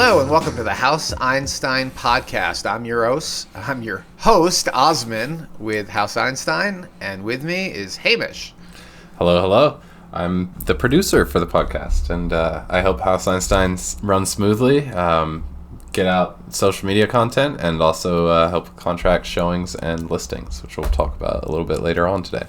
Hello and welcome to the House Einstein podcast. I'm your host, Osman, with House Einstein, and with me is Hamish. Hello. I'm the producer for the podcast, and I hope House Einstein runs smoothly, get out social media content, and also help contract showings and listings, which we'll talk about a little bit later on today.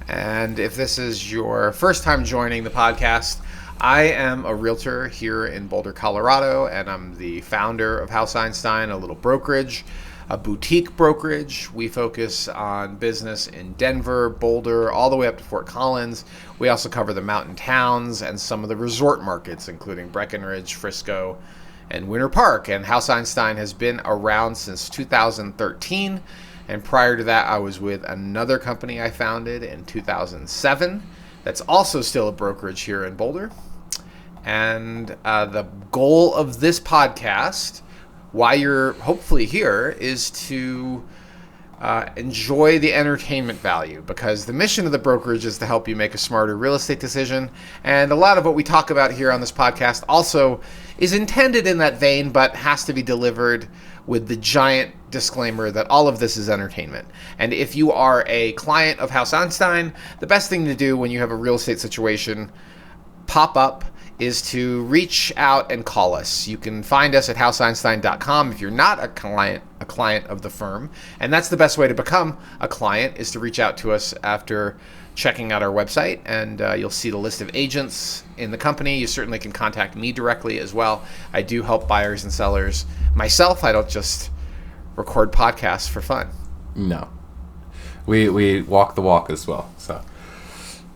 And if this is your first time joining the podcast, I am a realtor here in Boulder, Colorado, and I'm the founder of House Einstein, a little brokerage, a boutique brokerage. We focus on business in Denver, Boulder, all the way up to Fort Collins. We also cover the mountain towns and some of the resort markets, including Breckenridge, Frisco, and Winter Park. And House Einstein has been around since 2013. And prior to that, I was with another company I founded in 2007 that's also still a brokerage here in Boulder. And the goal of this podcast, why you're hopefully here, is to enjoy the entertainment value, because the mission of the brokerage is to help you make a smarter real estate decision. And a lot of what we talk about here on this podcast also is intended in that vein, but has to be delivered with the giant disclaimer that all of this is entertainment. And if you are a client of House Einstein, the best thing to do when you have a real estate situation pop up is to reach out and call us. You can find us at houseeinstein.com if you're not a client of the firm. And that's the best way to become a client, is to reach out to us after checking out our website, and you'll see the list of agents in the company. You certainly can contact me directly as well. I do help buyers and sellers myself. I don't just record podcasts for fun. No. We walk the walk as well. So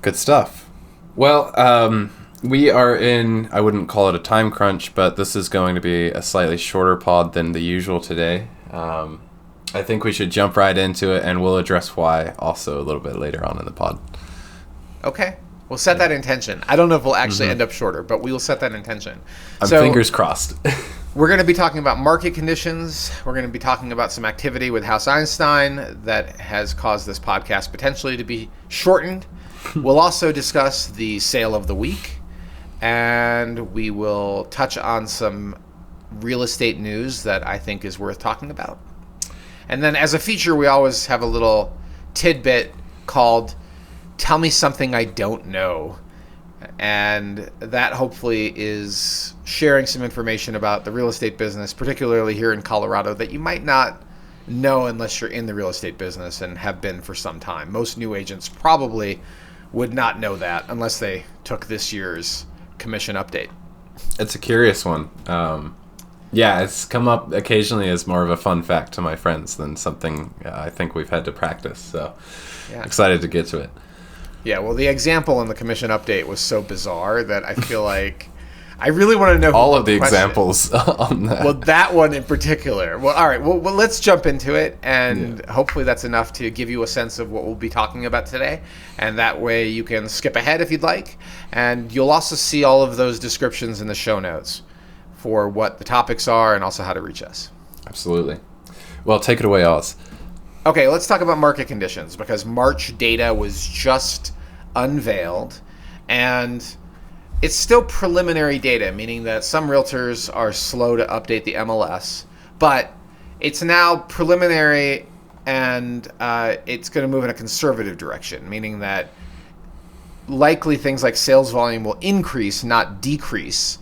good stuff. Well, we are in, I wouldn't call it a time crunch, but this is going to be a slightly shorter pod than the usual today. I think we should jump right into it, and we'll address why also a little bit later on in the pod. Okay. We'll set that intention. I don't know if we'll actually end up shorter, but we will set that intention. I'm fingers crossed. We're going to be talking about market conditions. We're going to be talking about some activity with House Einstein that has caused this podcast potentially to be shortened. We'll also discuss the sale of the week, and we will touch on some real estate news that I think is worth talking about. And then as a feature, we always have a little tidbit called Tell Me Something I Don't Know. And that hopefully is sharing some information about the real estate business, particularly here in Colorado, that you might not know unless you're in the real estate business and have been for some time. Most new agents probably would not know that unless they took this year's commission update. It's a curious one. Yeah, it's come up occasionally as more of a fun fact to my friends than something I think we've had to practice. So Excited to get to it. Yeah, well, the example in the commission update was so bizarre that I feel like I really want to know all of the examples on that. Well, that one in particular. Well, all right. Well, let's jump into it, and hopefully that's enough to give you a sense of what we'll be talking about today. And that way you can skip ahead if you'd like, and you'll also see all of those descriptions in the show notes for what the topics are and also how to reach us. Absolutely. Well, take it away, Oz. Okay, let's talk about market conditions, because March data was just unveiled, and it's still preliminary data, meaning that some realtors are slow to update the MLS, but it's now preliminary, and it's going to move in a conservative direction, meaning that likely things like sales volume will increase, not decrease,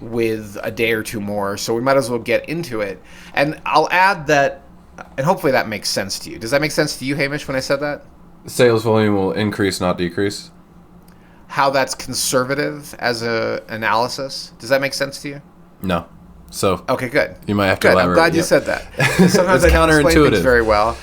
with a day or two more. So we might as well get into it. And I'll add that, and hopefully that makes sense to you. Does that make sense to you, Hamish, when I said that? Sales volume will increase, not decrease. How that's conservative as a analysis. Does that make sense to you? No. So okay, good. You might have to elaborate. I'm glad you said that. Sometimes it's I don't explain things counterintuitive. very well.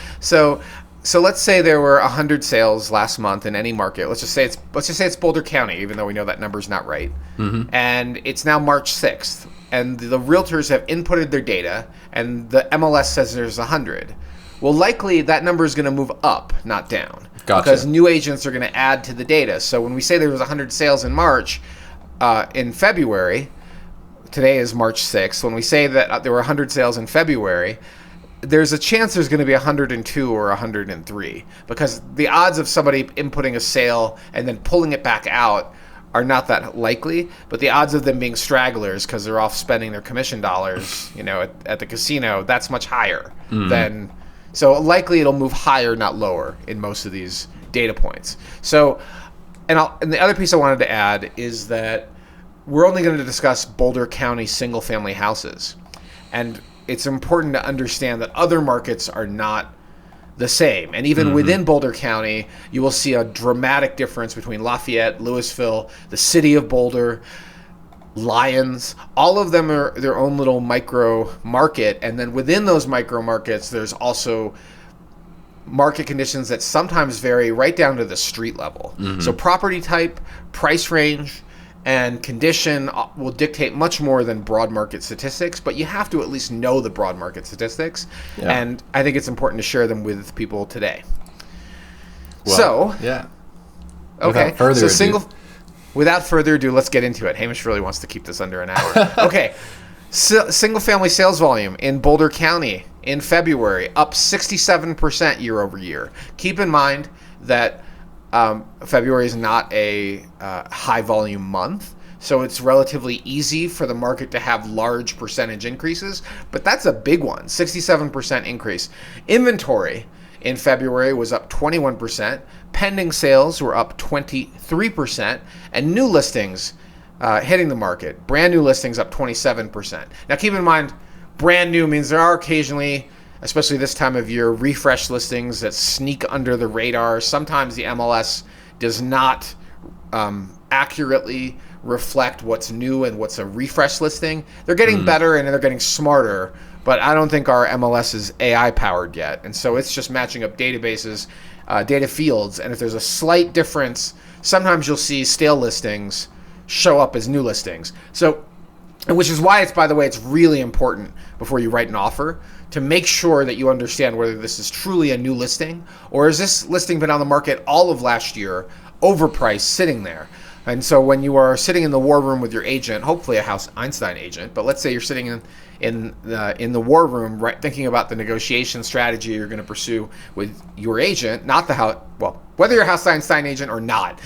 So let's say there were 100 sales last month in any market. Let's just say it's Boulder County, even though we know that number's not right. Mm-hmm. And it's now March 6th, and the realtors have inputted their data, and the MLS says there's 100. Well, likely that number is going to move up, not down. Gotcha. Because new agents are going to add to the data. So when we say there was 100 sales in March, in February, today is March 6th. When we say that there were 100 sales in February, there's a chance there's going to be 102 or 103, because the odds of somebody inputting a sale and then pulling it back out are not that likely, but the odds of them being stragglers because they're off spending their commission dollars, at the casino, that's much higher than. So likely it'll move higher, not lower, in most of these data points. So, and the other piece I wanted to add is that we're only going to discuss Boulder County single-family houses, and it's important to understand that other markets are not the same. And even within Boulder County, you will see a dramatic difference between Lafayette, Louisville, the city of Boulder, Lyons. All of them are their own little micro market. And then within those micro markets, there's also market conditions that sometimes vary right down to the street level. So property type, price range, and condition will dictate much more than broad market statistics, but you have to at least know the broad market statistics, and I think it's important to share them with people today. Well, Okay. Without further ado, let's get into it. Hamish really wants to keep this under an hour. Okay. Single-family sales volume in Boulder County in February, up 67% year over year. Keep in mind that February is not a high-volume month, so it's relatively easy for the market to have large percentage increases, but that's a big one, 67% increase. Inventory in February was up 21%, pending sales were up 23%, and new listings hitting the market, brand new listings up 27%. Now keep in mind, brand new means there are occasionally, especially this time of year, refresh listings that sneak under the radar. Sometimes the MLS does not accurately reflect what's new and what's a refresh listing. They're getting better and they're getting smarter, but I don't think our MLS is AI powered yet. And so it's just matching up databases, data fields, and if there's a slight difference, sometimes you'll see stale listings show up as new listings. So, which is why by the way, it's really important before you write an offer to make sure that you understand whether this is truly a new listing or has this listing been on the market all of last year, overpriced, sitting there. And so when you are sitting in the war room with your agent, hopefully a House Einstein agent, but let's say you're sitting in the war room, right, thinking about the negotiation strategy you're going to pursue with your agent, not the House, well, whether you're a House Einstein agent or not,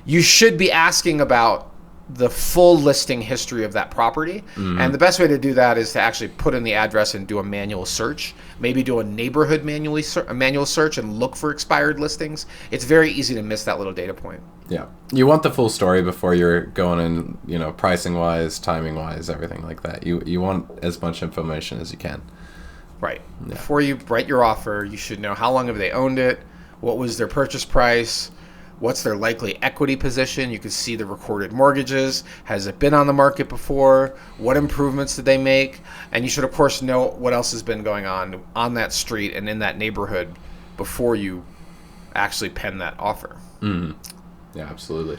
you should be asking about the full listing history of that property. And the best way to do that is to actually put in the address and do a manual search. Maybe do a neighborhood manual search and look for expired listings. It's very easy to miss that little data point. Yeah. You want the full story before you're going in, pricing wise, timing wise, everything like that. You want as much information as you can. Right. Yeah. Before you write your offer, you should know how long have they owned it, what was their purchase price, what's their likely equity position. You can see the recorded mortgages. Has it been on the market before? What improvements did they make? And you should, of course, know what else has been going on that street and in that neighborhood before you actually pen that offer. Yeah, absolutely.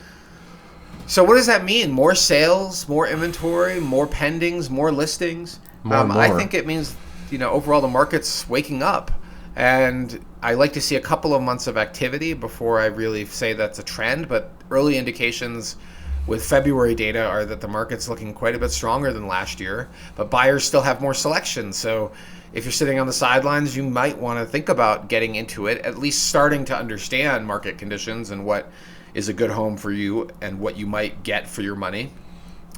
So what does that mean? More sales, more inventory, more pendings, more listings? More. I think it means, overall the market's waking up. And I like to see a couple of months of activity before I really say that's a trend. But early indications with February data are that the market's looking quite a bit stronger than last year. But buyers still have more selection. So if you're sitting on the sidelines, you might want to think about getting into it, at least starting to understand market conditions and what is a good home for you and what you might get for your money.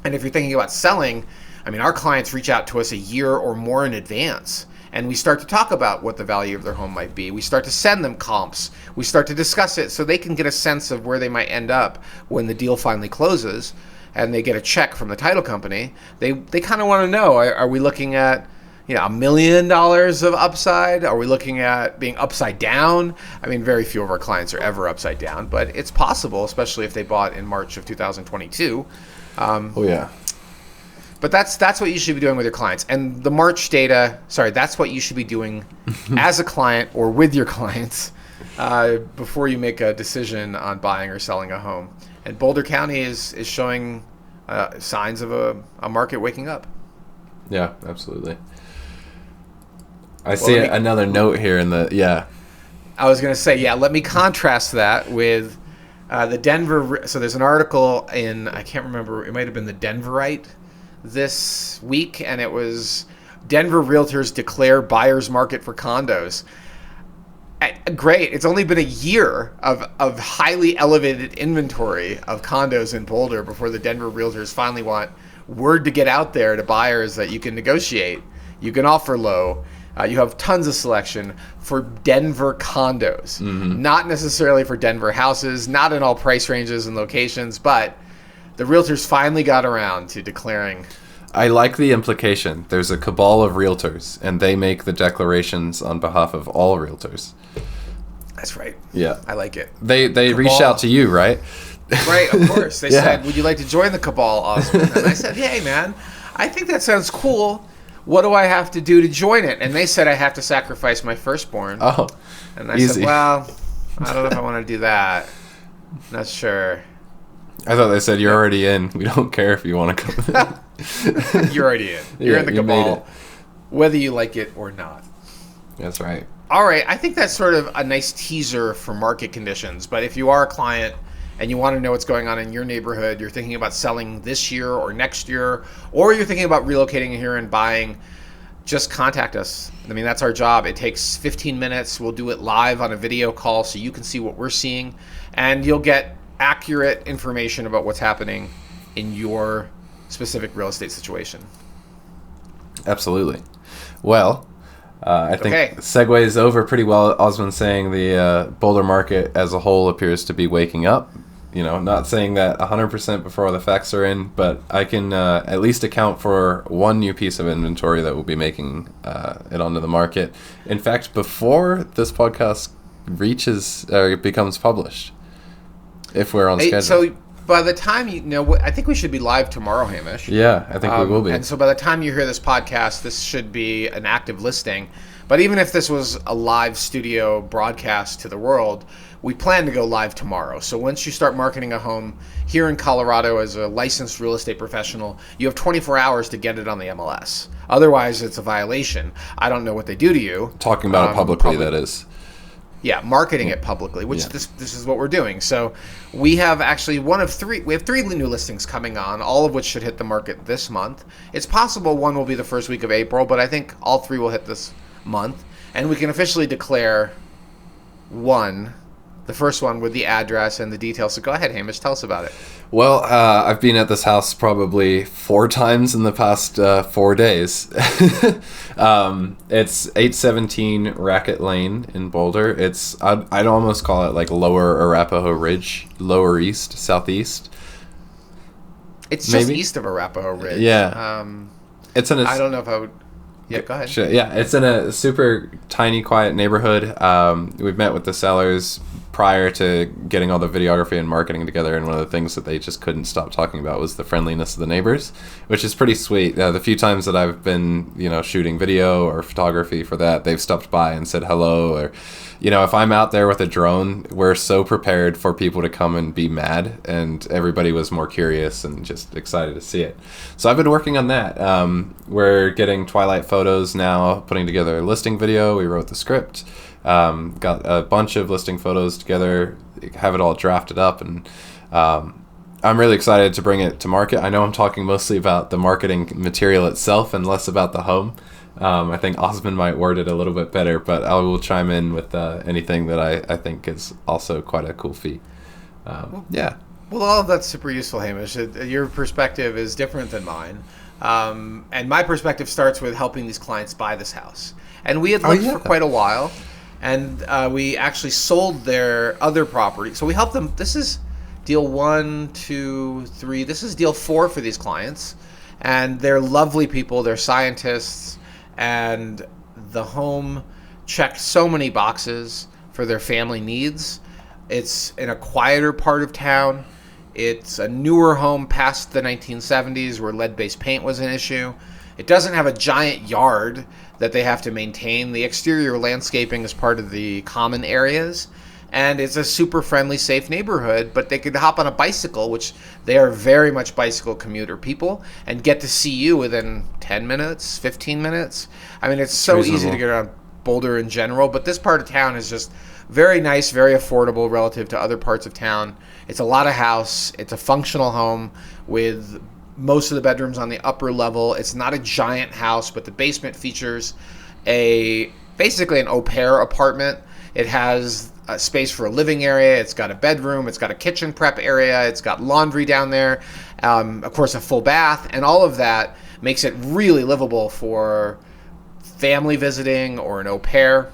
And if you're thinking about selling, our clients reach out to us a year or more in advance. And we start to talk about what the value of their home might be. We start to send them comps. We start to discuss it so they can get a sense of where they might end up when the deal finally closes and they get a check from the title company. They kind of want to know, are we looking at $1 million of upside? Are we looking at being upside down? Very few of our clients are ever upside down, but it's possible, especially if they bought in March of 2022. Oh, yeah. But that's what you should be doing with your clients. And the March data, that's what you should be doing as a client or with your clients before you make a decision on buying or selling a home. And Boulder County is showing signs of a market waking up. Yeah, absolutely. I see another note here in the, I was going to say, let me contrast that with the Denver. So there's an article in, I can't remember, it might have been the Denverite this week, and it was Denver realtors declare buyer's market for condos. Great. It's only been a year of highly elevated inventory of condos in Boulder before the Denver realtors finally want word to get out there to buyers that you can negotiate, you can offer low, you have tons of selection for Denver condos, not necessarily for Denver houses, not in all price ranges and locations, but the realtors finally got around to declaring. I like the implication. There's a cabal of realtors, and they make the declarations on behalf of all realtors. That's right. Yeah. I like it. They reached out to you, right? Right, of course. They said, would you like to join the cabal, Osman? And I said, hey, man, I think that sounds cool. What do I have to do to join it? And they said I have to sacrifice my firstborn. Oh, and I easy. said, well, I don't know if I want to do that. Not sure. I thought they said you're already in. We don't care if you want to come in. You're already in. You're in the you made cabal, it. whether you like it or not. That's right. All right, I think that's sort of a nice teaser for market conditions. But if you are a client and you want to know what's going on in your neighborhood, you're thinking about selling this year or next year, or you're thinking about relocating here and buying, just contact us. I mean, that's our job. It takes 15 minutes. We'll do it live on a video call so you can see what we're seeing, and you'll get accurate information about what's happening in your specific real estate situation. Absolutely. Well, I think Okay. segues over pretty well. Osman saying the Boulder market as a whole appears to be waking up. You know, not saying that 100% before the facts are in, but I can at least account for one new piece of inventory that will be making it onto the market. In fact, before this podcast reaches or becomes published, if we're on schedule. So by the time I think we should be live tomorrow, Hamish. Yeah, I think we will be. And so by the time you hear this podcast, this should be an active listing. But even if this was a live studio broadcast to the world, we plan to go live tomorrow. So once you start marketing a home here in Colorado as a licensed real estate professional, you have 24 hours to get it on the MLS. Otherwise, it's a violation. I don't know what they do to you. Talking about it publicly, that is. Yeah, marketing it publicly, which this is what we're doing. So we have actually we have three new listings coming on, all of which should hit the market this month. It's possible one will be the first week of April, but I think all three will hit this month. And we can officially declare the first one with the address and the details. So go ahead, Hamish, tell us about it. Well, I've been at this house probably 4 times in the past 4 days. It's 817 Racket Lane in Boulder. I'd almost call it like Lower Arapahoe Ridge, Lower East, Southeast. It's just Maybe? east of Arapahoe Ridge. Yeah. It's in a... I don't know if I would... Yeah, go ahead. Yeah, it's in a super tiny, quiet neighborhood. We've met with the sellers prior to getting all the videography and marketing together, and one of the things that they just couldn't stop talking about was the friendliness of the neighbors, which is pretty sweet. The few times that I've been, shooting video or photography for that, they've stopped by and said hello, or, if I'm out there with a drone, we're so prepared for people to come and be mad, and everybody was more curious and just excited to see it. So I've been working on that. We're getting twilight photos now, putting together a listing video. We wrote the script. Got a bunch of listing photos together, have it all drafted up, and I'm really excited to bring it to market. I know I'm talking mostly about the marketing material itself and less about the home. I think Osman might word it a little bit better, but I will chime in with anything that I think is also quite a cool feat. Yeah. Well, all of that's super useful, Hamish. Your perspective is different than mine. And my perspective starts with helping these clients buy this house. And we had looked for quite a while, and we actually sold their other property. So we helped them. This is deal 1, 2, 3. This is deal 4 for these clients. And they're lovely people. They're scientists. And the home checked so many boxes for their family needs. It's in a quieter part of town. It's a newer home past the 1970s where lead-based paint was an issue. It doesn't have a giant yard that they have to maintain. The exterior landscaping is part of the common areas. And it's a super friendly, safe neighborhood, but they could hop on a bicycle, which they are very much bicycle commuter people, and get to see you within 10 minutes, 15 minutes. I mean, it's so easy to get around Boulder in general, but this part of town is just very nice, very affordable relative to other parts of town. It's a lot of house. It's a functional home with most of the bedrooms on the upper level. It's not a giant house, but the basement features basically an au pair apartment. It has a space for a living area. It's got a bedroom. It's got a kitchen prep area. It's got laundry down there. Of course, a full bath. And all of that makes it really livable for family visiting or an au pair.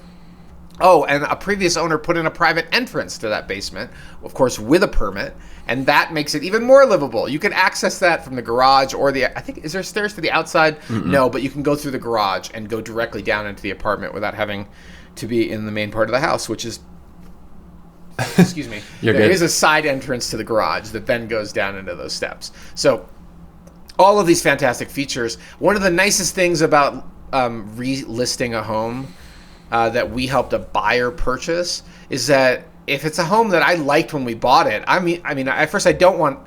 Oh, and a previous owner put in a private entrance to that basement, of course, with a permit, and that makes it even more livable. You can access that from the garage or I think, is there stairs to the outside? Mm-mm. No, but you can go through the garage and go directly down into the apartment without having to be in the main part of the house, which is, excuse me, there is a side entrance to the garage that then goes down into those steps. So all of these fantastic features. One of the nicest things about relisting a home that we helped a buyer purchase is that if it's a home that I liked when we bought it, I mean, at first I don't want.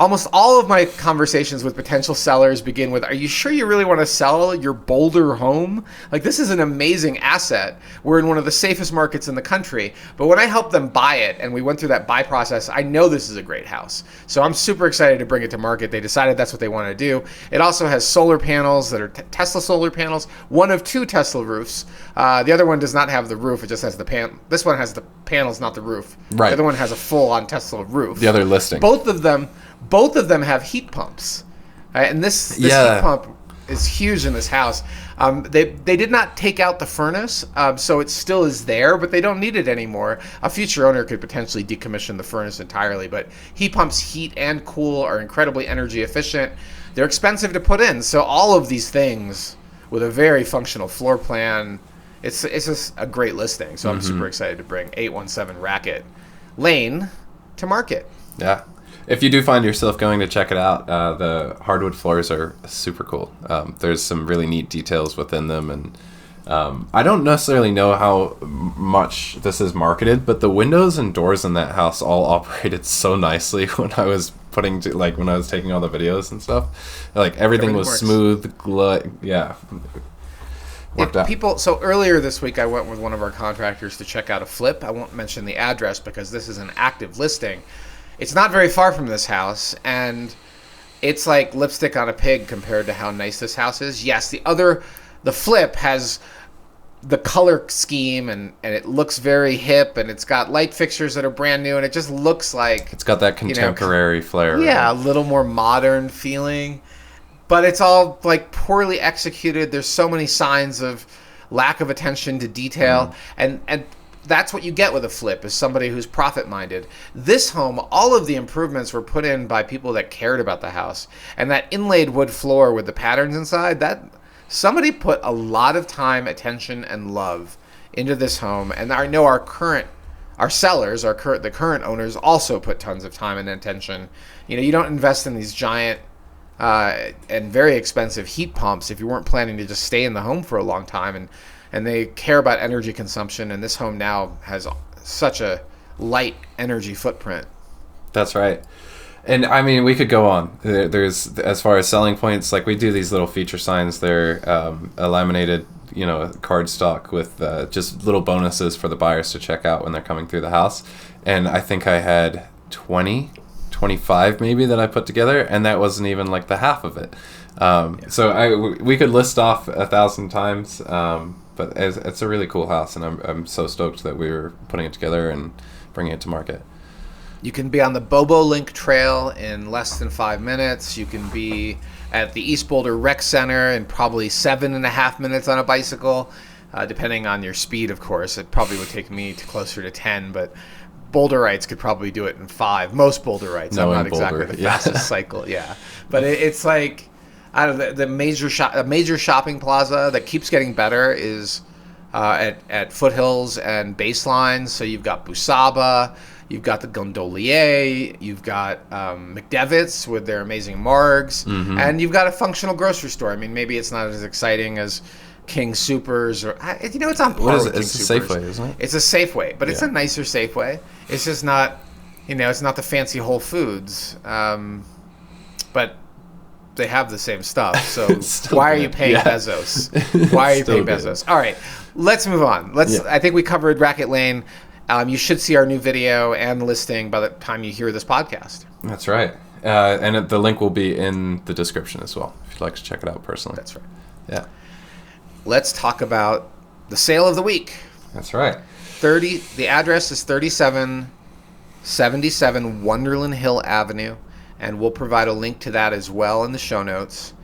Almost all of my conversations with potential sellers begin with, "Are you sure you really want to sell your Boulder home? Like, this is an amazing asset. We're in one of the safest markets in the country." But when I helped them buy it and we went through that buy process, I know this is a great house. So I'm super excited to bring it to market. They decided that's what they want to do. It also has solar panels that are Tesla solar panels, one of 2 Tesla roofs. The other one does not have the roof. It just has the pan. This one has the panels, not the roof. Right. The other one has a full-on Tesla roof. The other listing. Both of them have heat pumps, right? And this heat pump is huge in this house. They did not take out the furnace, so it still is there, but they don't need it anymore. A future owner could potentially decommission the furnace entirely, but heat pumps heat and cool, are incredibly energy efficient. They're expensive to put in, so all of these things with a very functional floor plan, it's just a great listing. So I'm super excited to bring 817 Racket Lane to market. Yeah. If you do find yourself going to check it out, the hardwood floors are super cool. There's some really neat details within them, and I don't necessarily know how much this is marketed, but the windows and doors in that house all operated so nicely when I was when I was taking all the videos and stuff. Like, everything was smooth, worked out. So earlier this week, I went with one of our contractors to check out a flip. I won't mention the address because this is an active listing. It's not very far from this house, and it's like lipstick on a pig compared to how nice this house is. Yes, the flip has the color scheme, and it looks very hip, and it's got light fixtures that are brand new, and it just looks like... It's got that contemporary flair. Yeah, a little more modern feeling, but it's all like poorly executed. There's so many signs of lack of attention to detail, and that's what you get with a flip, is somebody who's profit-minded. This home, all of the improvements were put in by people that cared about the house. And that inlaid wood floor with the patterns inside, that somebody put a lot of time, attention, and love into this home. And I know the current owners also put tons of time and attention. You don't invest in these giant and very expensive heat pumps if you weren't planning to just stay in the home for a long time. And they care about energy consumption, and this home now has such a light energy footprint. That's right. And I mean, we could go on. There's, as far as selling points, like, we do these little feature signs. They're a laminated, card stock with just little bonuses for the buyers to check out when they're coming through the house. And I think I had 25 maybe that I put together, and that wasn't even like the half of it. So we could list off 1,000 times. But it's a really cool house, and I'm so stoked that we were putting it together and bringing it to market. You can be on the Bobo Link Trail in less than 5 minutes. You can be at the East Boulder Rec Center in probably 7.5 minutes on a bicycle, depending on your speed, of course. It probably would take me closer to 10, but Boulderites could probably do it in 5. Most Boulderites. I'm not exactly the fastest cycle. Yeah, but it's like... I don't know, the major shopping plaza that keeps getting better is at Foothills and Baseline. So you've got Busaba, you've got the Gondolier, you've got McDevitt's with their amazing margs, and you've got a functional grocery store. I mean, maybe it's not as exciting as King Soopers or it's on par with King Soopers. It's a Safeway, isn't it? It's a Safeway, but it's a nicer Safeway. It's just not, it's not the fancy Whole Foods, but they have the same stuff, so why are you paying Bezos? Why are you paying Bezos? All right, let's move on. I think we covered Racket Lane. You should see our new video and listing by the time you hear this podcast. That's right. And the link will be in the description as well, if you'd like to check it out personally. That's right. Yeah. Let's talk about the sale of the week. That's right. The address is 3777 Wonderland Hill Avenue, and we'll provide a link to that as well in the show notes.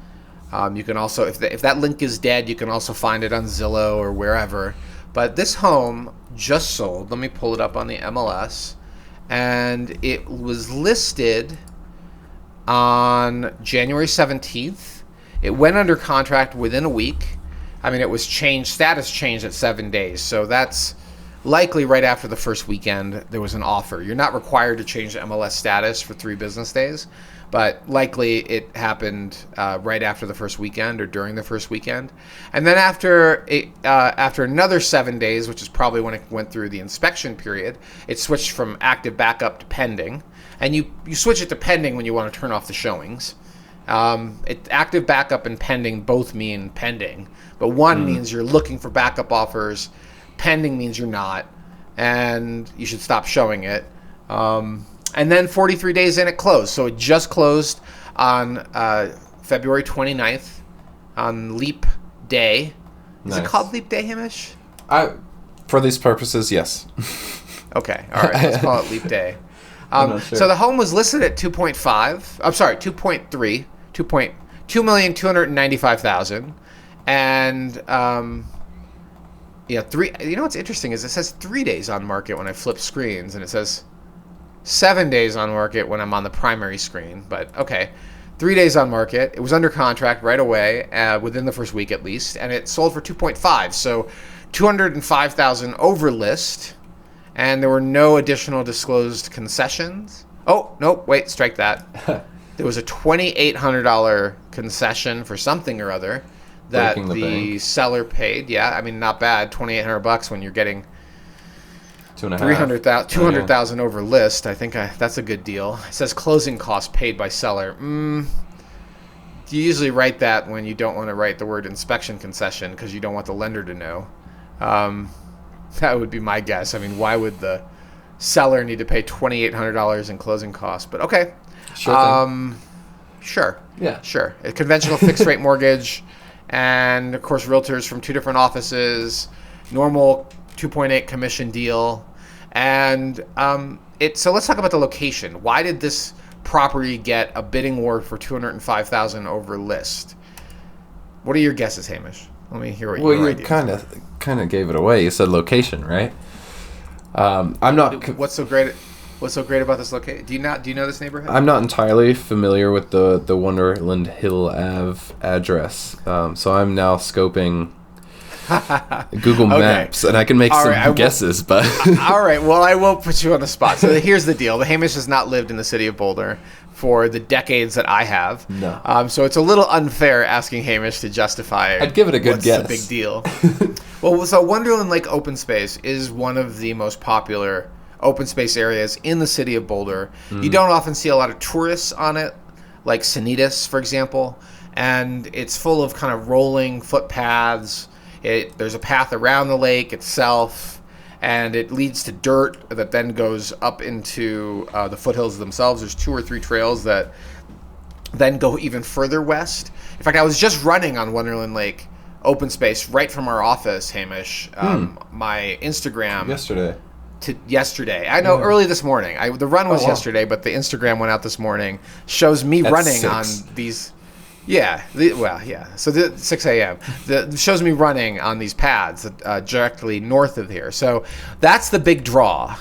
You can also, if that link is dead, you can also find it on Zillow or wherever. But this home just sold. Let me pull it up on the MLS. And it was listed on January 17th. It went under contract within a week. I mean, it was changed, status changed at 7 days. So that's likely right after the first weekend there was an offer. You're not required to change the MLS status for 3 business days, but likely it happened right after the first weekend or during the first weekend. And then after another 7 days, which is probably when it went through the inspection period, it switched from active backup to pending. And you switch it to pending when you want to turn off the showings. Active backup and pending both mean pending, but one means you're looking for backup offers. Pending means you're not, and you should stop showing it. And then 43 days in, it closed. So it just closed on February 29th on Leap Day. Is it called Leap Day, Hamish? For these purposes, yes. Okay, all right. Let's call it Leap Day. Sure. So the home was listed at 2.5. I'm sorry, 2.3. 2,295,000, and three. You know what's interesting is it says 3 days on market when I flip screens, and it says 7 days on market when I'm on the primary screen. But okay, 3 days on market. It was under contract right away, within the first week at least, and it sold for 2.5. So 205,000 over list, and there were no additional disclosed concessions. Oh no, wait, strike that. There was a $2,800 concession for something or other that the seller paid. Yeah, I mean, not bad. $2,800 when you're getting 200,000 over list. I think that's a good deal. It says closing costs paid by seller. You usually write that when you don't want to write the word inspection concession because you don't want the lender to know. That would be my guess. I mean, why would the seller need to pay $2,800 in closing costs? But okay. Sure. Yeah. Sure. A conventional fixed rate mortgage, and of course realtors from 2 different offices, normal 2.8 commission deal, and so let's talk about the location. Why did this property get a bidding war for 205,000 over list? What are your guesses, Hamish? Let me hear what your ideas are. Well, you kind of gave it away. You said location, right? I'm not. What's so great about this location? Do you know this neighborhood? I'm not entirely familiar with the Wonderland Hill Ave address, so I'm now scoping Google Maps, and I can make some guesses. But all right, well, I won't put you on the spot. So here's the deal: the Hamish has not lived in the city of Boulder for the decades that I have. No. So it's a little unfair asking Hamish to justify. I'd give it a good guess. What's the big deal? Well, so Wonderland Lake Open Space is one of the most popular open space areas in the city of Boulder. You don't often see a lot of tourists on it, like Sanitas, for example, and it's full of kind of rolling footpaths. There's a path around the lake itself, and it leads to dirt that then goes up into the foothills themselves. There's 2 or 3 trails that then go even further west. In fact, I was just running on Wonderland Lake Open Space right from our office, Hamish. My Instagram yesterday. I know, early this morning. The run was yesterday, but the Instagram went out this morning. Shows me running on these. Yeah. So the 6 a.m. Shows me running on these paths directly north of here. So that's the big draw.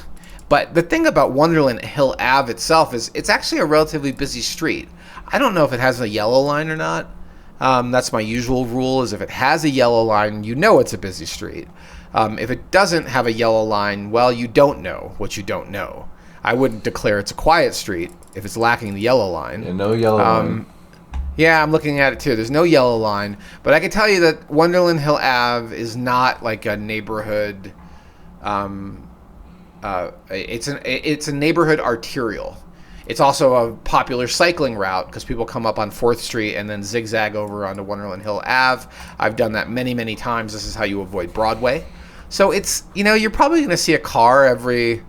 But the thing about Wonderland Hill Ave itself is it's actually a relatively busy street. I don't know if it has a yellow line or not. That's my usual rule, is if it has a yellow line, you know it's a busy street. If it doesn't have a yellow line, well, you don't know what you don't know. I wouldn't declare it's a quiet street if it's lacking the yellow line. Yeah, no yellow line. Yeah, I'm looking at it too. There's no yellow line. But I can tell you that Wonderland Hill Ave is not like a neighborhood. It's a neighborhood arterial. It's also a popular cycling route because people come up on 4th Street and then zigzag over onto Wonderland Hill Ave. I've done that many, many times. This is how you avoid Broadway. So it's, you're probably going to see a car every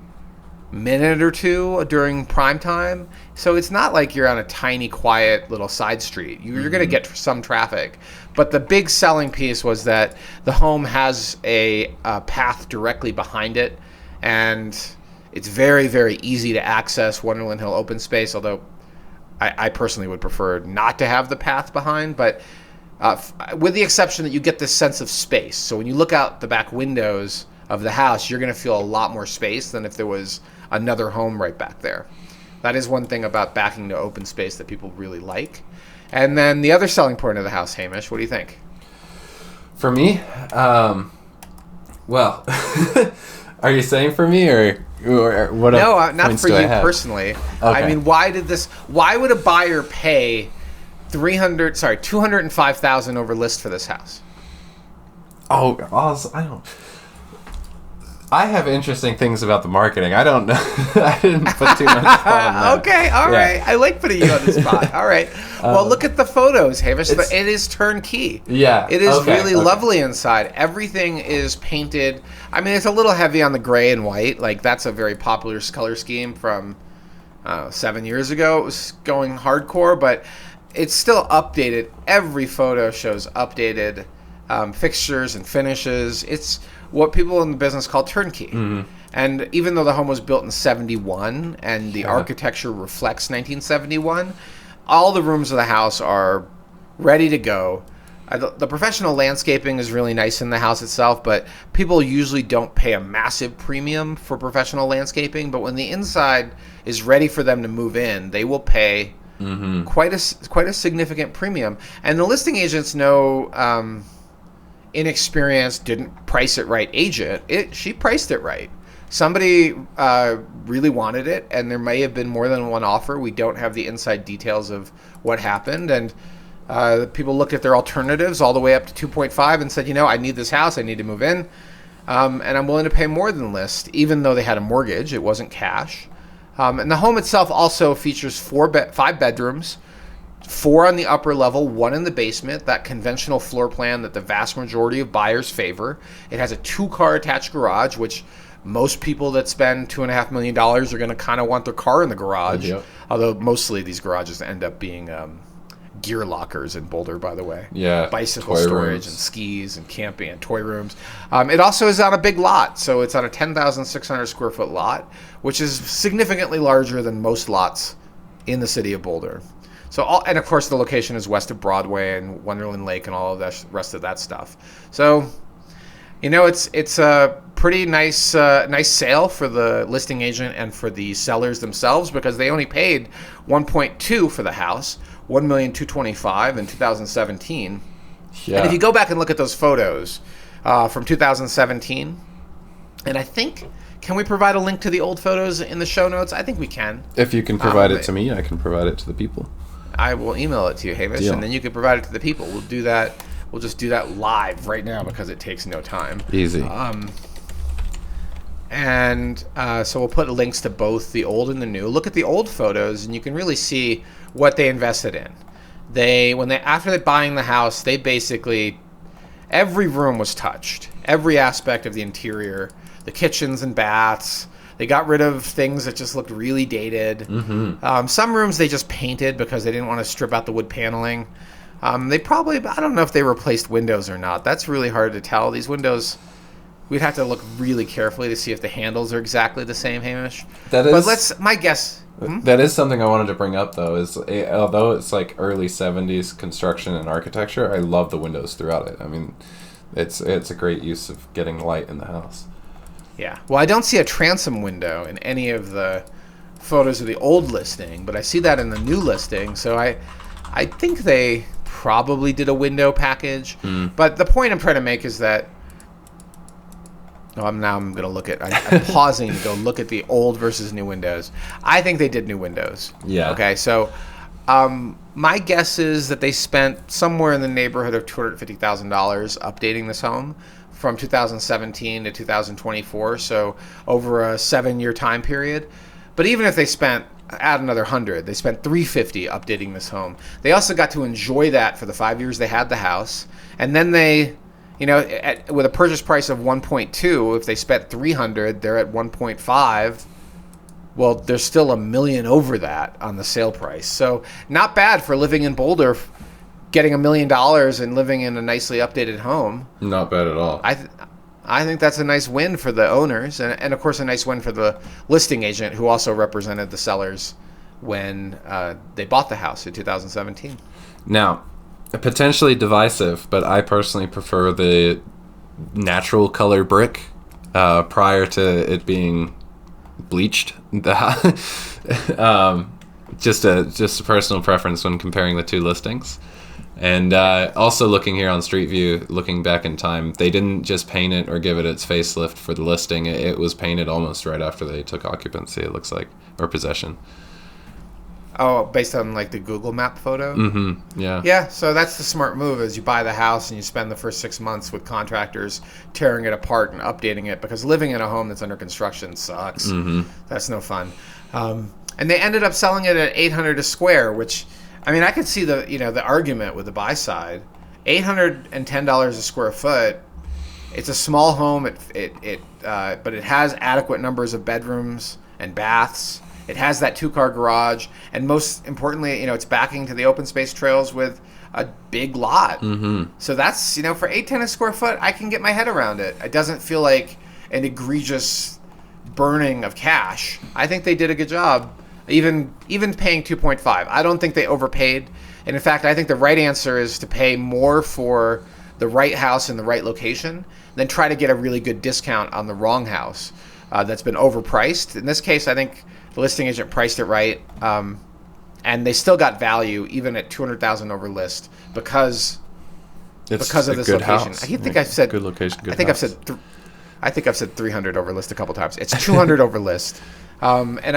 minute or two during prime time. So it's not like you're on a tiny, quiet little side street. You're going to get some traffic. But the big selling piece was that the home has a path directly behind it, and it's very, very easy to access Wonderland Hill open space, although I personally would prefer not to have the path behind. But with the exception that you get this sense of space. So when you look out the back windows of the house, you're going to feel a lot more space than if there was another home right back there. That is one thing about backing to open space that people really like. And then the other selling point of the house, Hamish, what do you think? For me, well, are you saying for me or what? No, not for you personally. Okay. I mean, why would a buyer pay $205,000 over list for this house? I don't. I have interesting things about the marketing. I don't know. I didn't put too much thought on that. Okay, all right. I like putting you on the spot. All right. Well, look at the photos, Hamish. It is turnkey. Yeah. It is really lovely inside. Everything is painted. I mean, it's a little heavy on the gray and white. Like, that's a very popular color scheme from 7 years ago. It was going hardcore, but it's still updated. Every photo shows updated fixtures and finishes. It's what people in the business call turnkey. Mm-hmm. And even though the home was built in 71 and the architecture reflects 1971, all the rooms of the house are ready to go. The professional landscaping is really nice in the house itself, but people usually don't pay a massive premium for professional landscaping. But when the inside is ready for them to move in, they will pay quite a significant premium. And the listing agents know... inexperienced, didn't price it right agent, she priced it right. Somebody really wanted it, and there may have been more than one offer. We don't have the inside details of what happened, and people looked at their alternatives all the way up to 2.5 and said, I need this house, I need to move in, and I'm willing to pay more than list, even though they had a mortgage. It wasn't cash. And the home itself also features 5 bedrooms, 4 on the upper level, 1 in the basement, that conventional floor plan that the vast majority of buyers favor. It has a 2-car attached garage, which most people that spend $2.5 million are going to kind of want their car in the garage. Yep. Although mostly these garages end up being gear lockers in Boulder, by the way. Yeah. Bicycle storage and skis and camping and toy rooms. It also is on a big lot. So it's on a 10,600 square foot lot, which is significantly larger than most lots in the city of Boulder. So, and of course, the location is west of Broadway and Wonderland Lake and all of the rest of that stuff. So, it's a pretty nice sale for the listing agent and for the sellers themselves, because they only paid $1.2 for the house, $1,225,000 in 2017. Yeah. And if you go back and look at those photos from 2017, and I think. Can we provide a link to the old photos in the show notes? I think we can. If you can provide it to me, I can provide it to the people. I will email it to you, Hamish, and then you can provide it to the people. We'll do that. We'll just do that live right now because it takes no time. Easy. So we'll put links to both the old and the new. Look at the old photos, and you can really see what they invested in. After buying the house, they basically every room was touched, every aspect of the interior. The kitchens and baths. They got rid of things that just looked really dated. Mm-hmm. Some rooms they just painted because they didn't want to strip out the wood paneling. They probably, I don't know if they replaced windows or not. That's really hard to tell. These windows, we'd have to look really carefully to see if the handles are exactly the same, Hamish. My guess. That is something I wanted to bring up, though, is although it's like early 70s construction and architecture, I love the windows throughout it. I mean, it's a great use of getting light in the house. Yeah. Well, I don't see a transom window in any of the photos of the old listing, but I see that in the new listing. So I think they probably did a window package. But the point I'm trying to make is that I'm going to look at. I'm pausing to go look at the old versus new windows. I think they did new windows. Yeah. Okay. So my guess is that they spent somewhere in the neighborhood of $250,000 updating this home from 2017 to 2024, so over a 7-year time period. But even if they add another 100, they spent $350 updating this home. They also got to enjoy that for the 5 years they had the house, and then they, with a purchase price of 1.2, if they spent $300, they're at 1.5 Well, there's still $1 million over that on the sale price. So not bad for living in Boulder, getting $1 million and living in a nicely updated home. Not bad at all. I think that's a nice win for the owners, and of course a nice win for the listing agent who also represented the sellers when they bought the house in 2017. Now, potentially divisive, but I personally prefer the natural color brick prior to it being bleached. Just a personal preference when comparing the two listings. And also looking here on Street View, looking back in time, they didn't just paint it or give it its facelift for the listing. It was painted almost right after they took occupancy, it looks like, or possession. Oh, based on like the Google Map photo? Mm-hmm, yeah. Yeah, so that's the smart move is you buy the house and you spend the first 6 months with contractors tearing it apart and updating it, because living in a home that's under construction sucks. Mm-hmm. That's no fun. And they ended up selling it at $800 a square, which, I mean, I could see the argument with the buy side. $810 a square foot. It's a small home. But it has adequate numbers of bedrooms and baths. It has that 2-car garage, and most importantly, it's backing to the open space trails with a big lot. Mm-hmm. So that's, for $810 a square foot, I can get my head around it. It doesn't feel like an egregious burning of cash. I think they did a good job, even paying 2.5. I don't think they overpaid, and in fact, I think the right answer is to pay more for the right house in the right location than try to get a really good discount on the wrong house that's been overpriced. In this case, I think the listing agent priced it right, and they still got value even at $200,000 over list because of this location. House. I think I've said good location. Good I think house. I've said 300 over list a couple times. It's 200 over list, and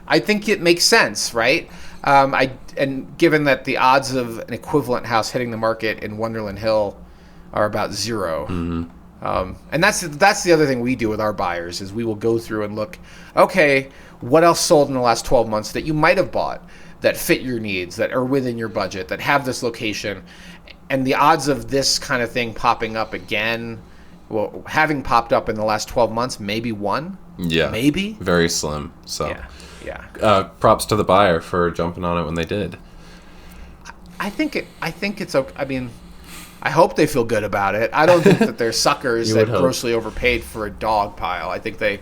I think it makes sense, right? And given that the odds of an equivalent house hitting the market in Wonderland Hill are about 0. Mm-hmm. And that's the other thing we do with our buyers is we will go through and look, okay, what else sold in the last 12 months that you might have bought that fit your needs, that are within your budget, that have this location, and the odds of this kind of thing popping up again, well, having popped up in the last 12 months, maybe 1, maybe very slim. So yeah. Props to the buyer for jumping on it when they did. I think it's okay. I mean, I hope they feel good about it. I don't think that they're suckers that grossly overpaid for a dog pile. I think they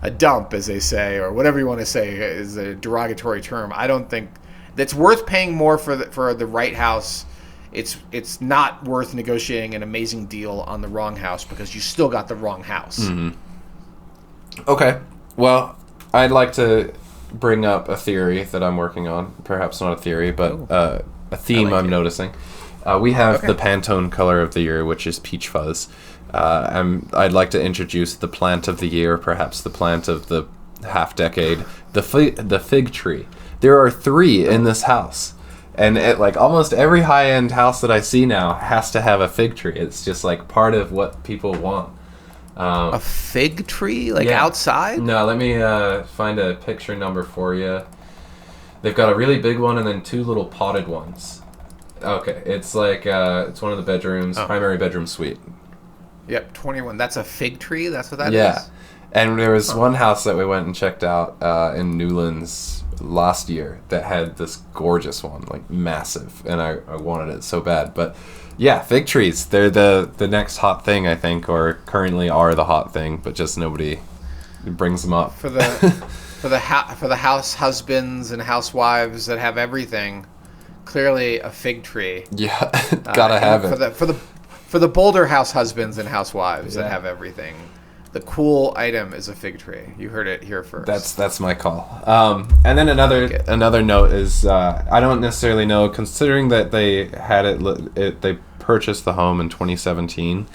a dump, as they say, or whatever you want to say is a derogatory term. I don't think that's worth paying more for the right house. It's not worth negotiating an amazing deal on the wrong house because you still got the wrong house. Mm-hmm. Okay. Well, I'd like to bring up a theory that I'm working on. Perhaps not a theory, but a theme I'm noticing. We have the Pantone color of the year, which is peach fuzz. I'd like to introduce the plant of the year, perhaps the plant of the half decade, the fig tree. There are 3 in this house, and almost every high-end house that I see now has to have a fig tree. It's just like part of what people want. A fig tree, outside? No, let me find a picture number for you. They've got a really big one and then 2 little potted ones. Okay, it's it's one of the bedrooms, primary bedroom suite. Yep, 21. That's a fig tree? That's what that is? Yeah. And there was one house that we went and checked out in Newlands last year that had this gorgeous one, massive, and I wanted it so bad. But yeah, fig trees, they're the next hot thing, I think, or currently are the hot thing, but just nobody brings them up. For the house husbands and housewives that have everything, clearly a fig tree. Yeah, gotta have it. For the Boulder house husbands and housewives that have everything, the cool item is a fig tree. You heard it here first. That's my call. And then another note is I don't necessarily know, considering that they had they purchased the home in 2017.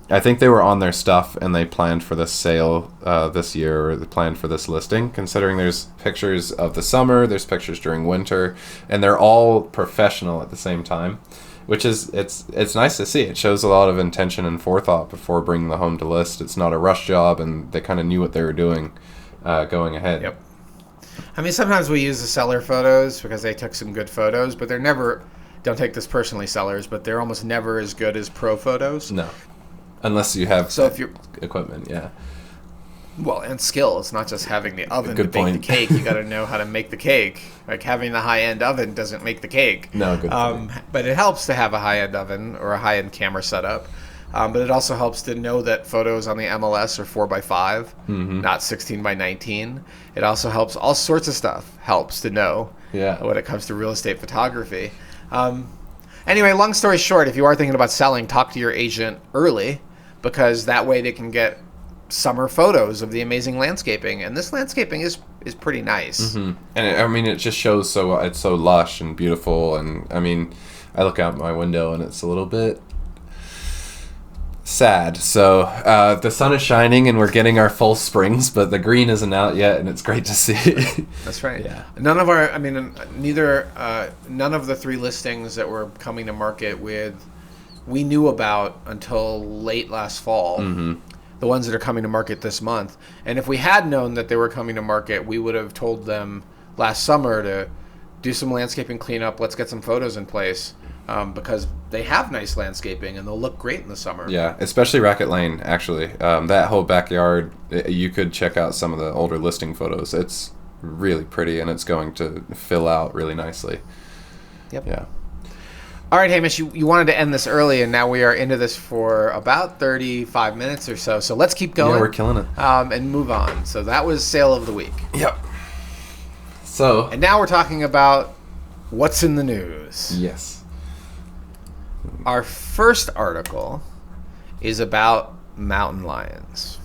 I think they were on their stuff and they planned for this sale this year, or they planned for this listing, considering there's pictures of the summer, there's pictures during winter, and they're all professional at the same time, which is it's nice to see. It shows a lot of intention and forethought before bringing the home to list. It's not a rush job, and they kind of knew what they were doing going ahead. Yep. I mean, sometimes we use the seller photos because they took some good photos, but they're never, don't take this personally, sellers, but they're almost never as good as pro photos. No. Unless you have if you're equipment, yeah. Well, and skill. It's not just having the oven to Good bake point. the cake. You got to know how to make the cake. Like having the high-end oven doesn't make the cake. No, good point. But it helps to have a high-end oven or a high-end camera setup. But it also helps to know that photos on the MLS are 4x5, not 16x19. It also helps all sorts of stuff. Helps to know when it comes to real estate photography. Anyway, long story short, if you are thinking about selling, talk to your agent early, because that way they can get summer photos of the amazing landscaping, and this landscaping is pretty nice. And it just shows it's so lush and beautiful, and I mean, I look out my window and it's a little bit sad. So the sun is shining and we're getting our full springs, but the green isn't out yet, and it's great to see. That's right. Yeah. None of the 3 listings that were coming to market we knew about until late last fall. The ones that are coming to market this month. And if we had known that they were coming to market, we would have told them last summer to do some landscaping cleanup. Let's get some photos in place, because they have nice landscaping and they'll look great in the summer. Yeah, especially Racket Lane, actually. That whole backyard, you could check out some of the older listing photos. It's really pretty, and it's going to fill out really nicely. Yep. Yeah. All right, Hamish, you wanted to end this early, and now we are into this for about 35 minutes or so. So let's keep going. Yeah, we're killing it. And move on. So that was Sale of the Week. Yep. So. And now we're talking about what's in the news. Yes. Our first article is about mountain lions.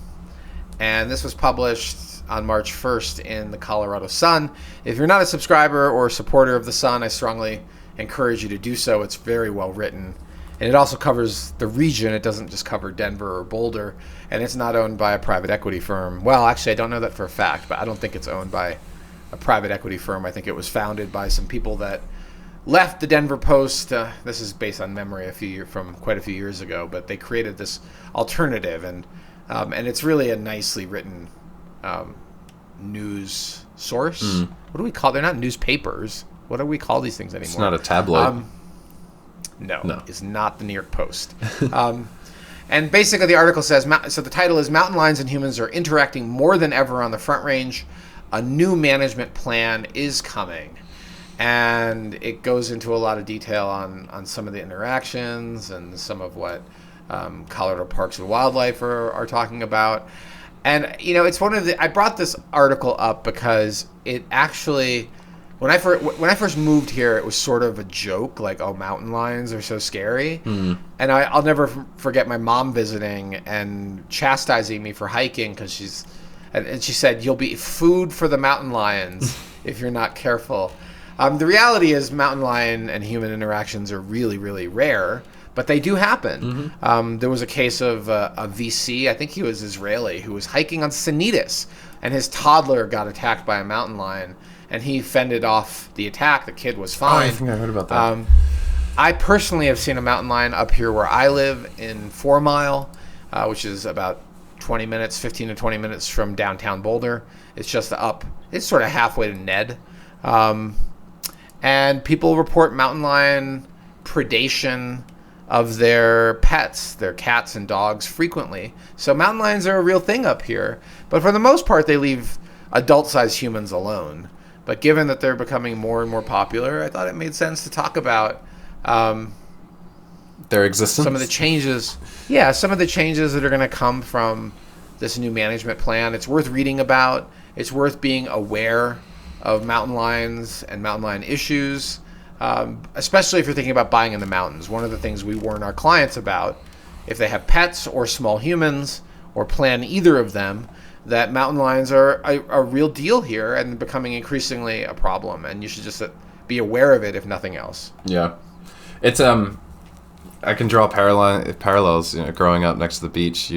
And this was published on March 1st in the Colorado Sun. If you're not a subscriber or supporter of the Sun, I strongly encourage you to do so. It's very well written, and it also covers the region. It doesn't just cover Denver or Boulder, and it's not owned by a private equity firm. Well, actually, I don't know that for a fact, but I don't think it's owned by a private equity firm. I think it was founded by some people that left the Denver Post. This is based on memory from quite a few years ago, but they created this alternative, and it's really a nicely written news source. What do we call? They're not newspapers. What do we call these things anymore? It's not a tabloid. No, it's not the New York Post. And basically the article says, so the title is Mountain Lions and Humans Are Interacting More Than Ever on the Front Range. A new management plan is coming. And it goes into a lot of detail on some of the interactions and some of what Colorado Parks and Wildlife are talking about. And, it's I brought this article up because it actually... When I first moved here, it was sort of a joke, like, oh, mountain lions are so scary. And I'll never forget my mom visiting and chastising me for hiking because she said, you'll be food for the mountain lions if you're not careful. The reality is mountain lion and human interactions are really, really rare, but they do happen. There was a case of a VC, I think he was Israeli, who was hiking on Sanitas, and his toddler got attacked by a mountain lion. And he fended off the attack. The kid was fine. Oh, I think I heard about that. I personally have seen a mountain lion up here where I live in 4 Mile, which is about 15 to 20 minutes from downtown Boulder. It's just it's sort of halfway to Ned. And people report mountain lion predation of their pets, their cats and dogs, frequently. So mountain lions are a real thing up here. But for the most part, they leave adult-sized humans alone. But given that they're becoming more and more popular, I thought it made sense to talk about their existence. Some of the changes that are going to come from this new management plan. It's worth reading about. It's worth being aware of mountain lions and mountain lion issues, especially if you're thinking about buying in the mountains. One of the things we warn our clients about, if they have pets or small humans or plan either of them, that mountain lions are a real deal here and becoming increasingly a problem, and you should just be aware of it if nothing else. Yeah, it's I can draw parallels. Growing up next to the beach,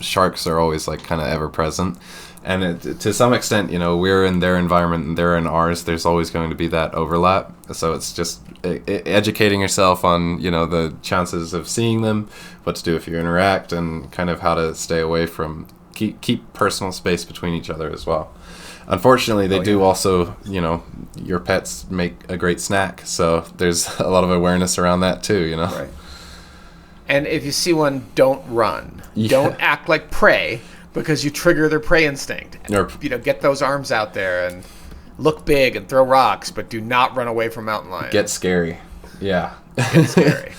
sharks are always like kind of ever present, and to some extent, we're in their environment and they're in ours. There's always going to be that overlap. So it's just educating yourself on the chances of seeing them, what to do if you interact, and kind of how to stay away from. Keep personal space between each other as well. Unfortunately, they do also, your pets make a great snack. So there's a lot of awareness around that too, Right. And if you see one, don't run. Yeah. Don't act like prey, because you trigger their prey instinct. Or, Get those arms out there and look big and throw rocks, but do not run away from mountain lions. get scary. Yeah. Get scary.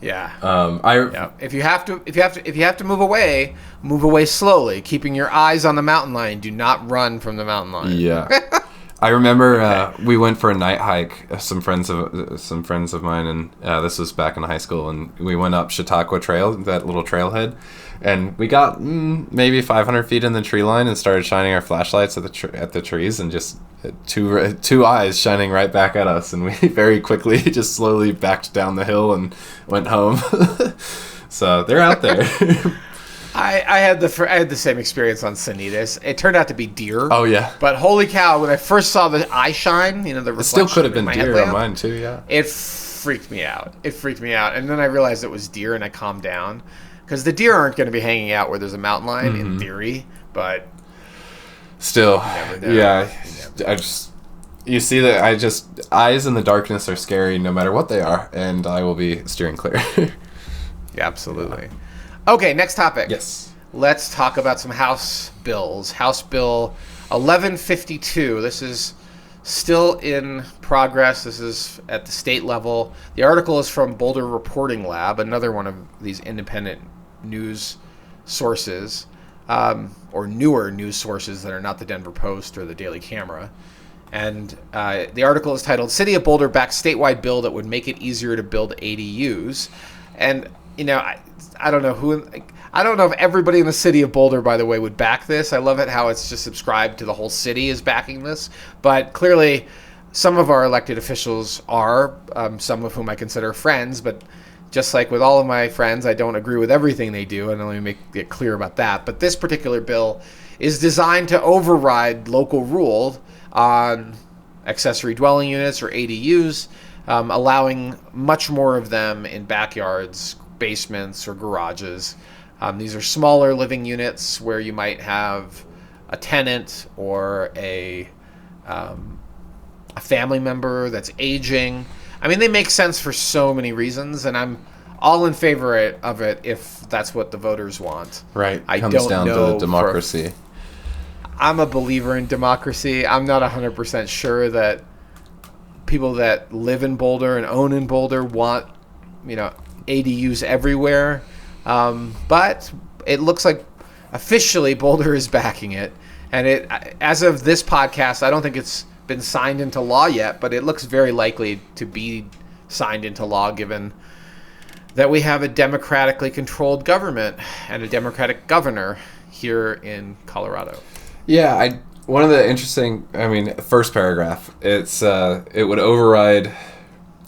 Yeah. If you have to move away slowly, keeping your eyes on the mountain lion. Do not run from the mountain lion. Yeah. I remember we went for a night hike. Some friends of mine, and this was back in high school, and we went up Chautauqua Trail, that little trailhead, and we got maybe 500 feet in the tree line and started shining our flashlights at the trees, and just two eyes shining right back at us, and we very quickly just slowly backed down the hill and went home. So they're out there. I had the same experience on Sanitas. It turned out to be deer. Oh yeah. But holy cow! When I first saw the eye shine, the reflection, it still could have been deer headlamp, on mine too. Yeah. It freaked me out. And then I realized it was deer, and I calmed down, because the deer aren't going to be hanging out where there's a mountain lion in theory, but still, yeah. You see that eyes in the darkness are scary no matter what they are, and I will be steering clear. Yeah, absolutely. Okay, next topic. Yes. Let's talk about some House bills. House Bill 1152. This is still in progress. This is at the state level. The article is from Boulder Reporting Lab, another one of these independent news sources, or newer news sources that are not the Denver Post or the Daily Camera. And the article is titled, City of Boulder Backs Statewide Bill That Would Make It Easier to Build ADUs. And, I don't know I don't know if everybody in the city of Boulder, by the way, would back this. I love it how it's just subscribed to the whole city is backing this. But clearly, some of our elected officials are, some of whom I consider friends. But just like with all of my friends, I don't agree with everything they do. And let me make it clear about that. But this particular bill is designed to override local rule on accessory dwelling units, or ADUs, allowing much more of them in backyards, basements, or garages. These are smaller living units where you might have a tenant or a family member that's aging. I mean, they make sense for so many reasons, and I'm all in favor of it if that's what the voters want. Right. Comes down to democracy. I'm a believer in democracy. I'm not 100% sure that people that live in Boulder and own in Boulder want, ADUs everywhere. But it looks like officially Boulder is backing it. And as of this podcast, I don't think it's been signed into law yet, but it looks very likely to be signed into law, given that we have a democratically controlled government and a Democratic governor here in Colorado. Yeah, one of the interesting, first paragraph, it would override,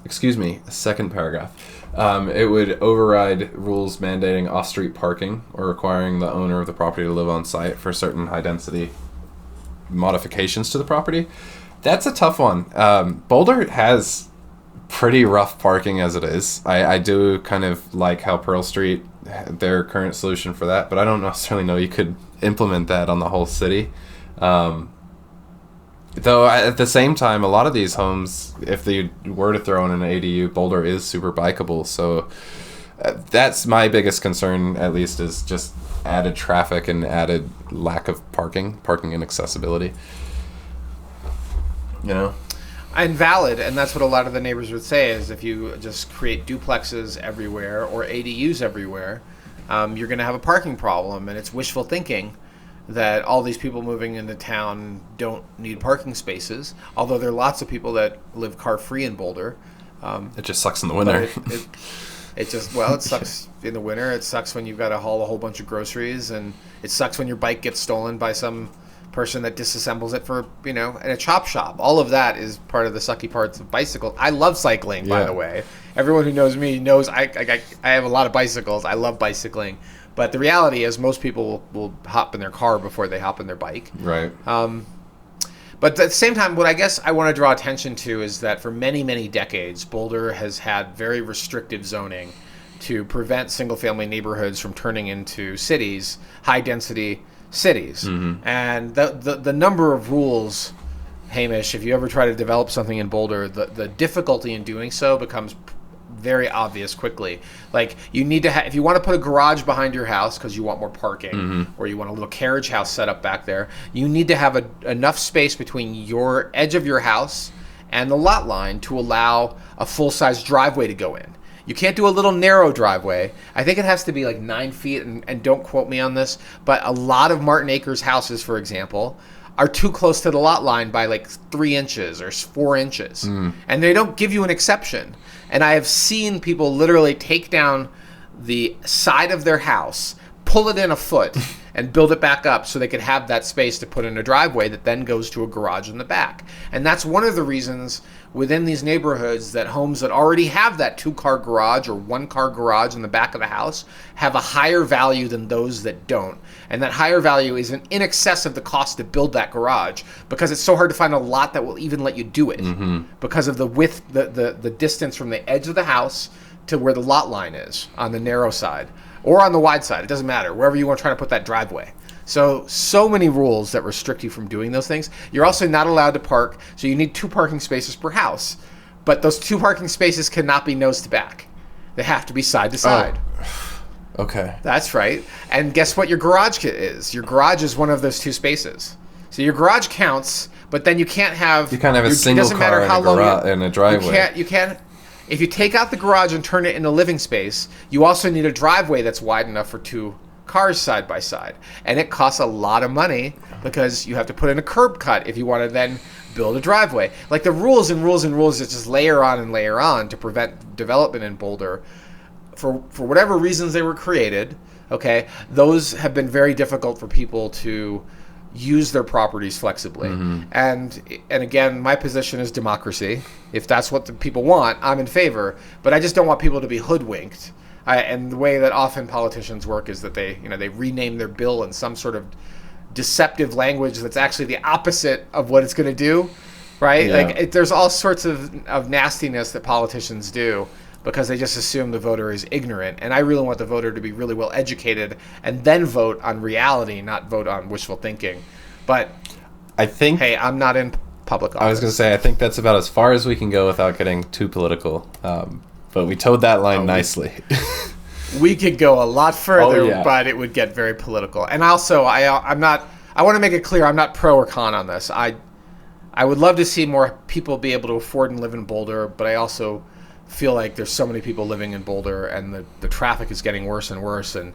second paragraph. It would override rules mandating off-street parking or requiring the owner of the property to live on site for certain high-density modifications to the property. That's a tough one. Boulder has pretty rough parking as it is. I do kind of like how Pearl Street, their current solution for that, but I don't necessarily know you could implement that on the whole city. Though at the same time, a lot of these homes, if they were to throw in an ADU, Boulder is super bikeable. So that's my biggest concern, at least, is just added traffic and added lack of parking inaccessibility. And valid, and that's what a lot of the neighbors would say, is if you just create duplexes everywhere or ADUs everywhere, you're going to have a parking problem, and it's wishful thinking that all these people moving into town don't need parking spaces, although there are lots of people that live car-free in Boulder. It just sucks in the winter. It sucks in the winter. It sucks when you've got to haul a whole bunch of groceries, and it sucks when your bike gets stolen by some person that disassembles it for, in a chop shop. All of that is part of the sucky parts of bicycles. I love cycling, by the way. Everyone who knows me knows I have a lot of bicycles. I love bicycling. But the reality is most people will hop in their car before they hop in their bike. Right. But at the same time, what I guess I want to draw attention to is that for many, many decades, Boulder has had very restrictive zoning to prevent single-family neighborhoods from turning into cities, high-density cities. Mm-hmm. And the number of rules, Hamish, if you ever try to develop something in Boulder, the difficulty in doing so becomes very obvious quickly. Like, you need to if you want to put a garage behind your house because you want more parking, or you want a little carriage house set up back there, you need to have enough space between your edge of your house and the lot line to allow a full-size driveway to go in. You can't do a little narrow driveway. I think it has to be like 9 feet, and don't quote me on this, but a lot of Martin Acres houses, for example, are too close to the lot line by like 3 inches or 4 inches. And they don't give you an exception. And I have seen people literally take down the side of their house, pull it in a foot, and build it back up so they could have that space to put in a driveway that then goes to a garage in the back. And that's one of the reasons within these neighborhoods that homes that already have that 2-car garage or 1-car garage in the back of the house have a higher value than those that don't. And that higher value is in excess of the cost to build that garage, because it's so hard to find a lot that will even let you do it, because of the width, the distance from the edge of the house to where the lot line is on the narrow side. Or on the wide side, it doesn't matter, wherever you want to try to put that driveway. So many rules that restrict you from doing those things. You're also not allowed to park, so you need 2 parking spaces per house. But those 2 parking spaces cannot be nose to back. They have to be side to side. Oh. Okay. That's right. And guess what your garage is? Your garage is one of those 2 spaces. So your garage counts, but then you can't have... You can't have a single car in a driveway. You can't... If you take out the garage and turn it into living space, you also need a driveway that's wide enough for 2 cars side by side. And it costs a lot of money because you have to put in a curb cut if you want to then build a driveway. Like, the rules and rules and rules that just layer on to prevent development in Boulder, for whatever reasons they were created, okay, those have been very difficult for people to use their properties flexibly. And again, my position is democracy. If that's what the people want, I'm in favor, but I just don't want people to be hoodwinked. And the way that often politicians work is that they rename their bill in some sort of deceptive language that's actually the opposite of what it's going to do, right? Yeah. Like, there's all sorts of nastiness that politicians do because they just assume the voter is ignorant. And I really want the voter to be really well educated and then vote on reality, not vote on wishful thinking. But I think... Hey, I'm not in public office. I was going to say, I think that's about as far as we can go without getting too political. But we towed that line nicely. We could go a lot further, but it would get very political. And also, I want to make it clear, I'm not pro or con on this. I would love to see more people be able to afford and live in Boulder, but I also feel like there's so many people living in Boulder, and the traffic is getting worse and worse. And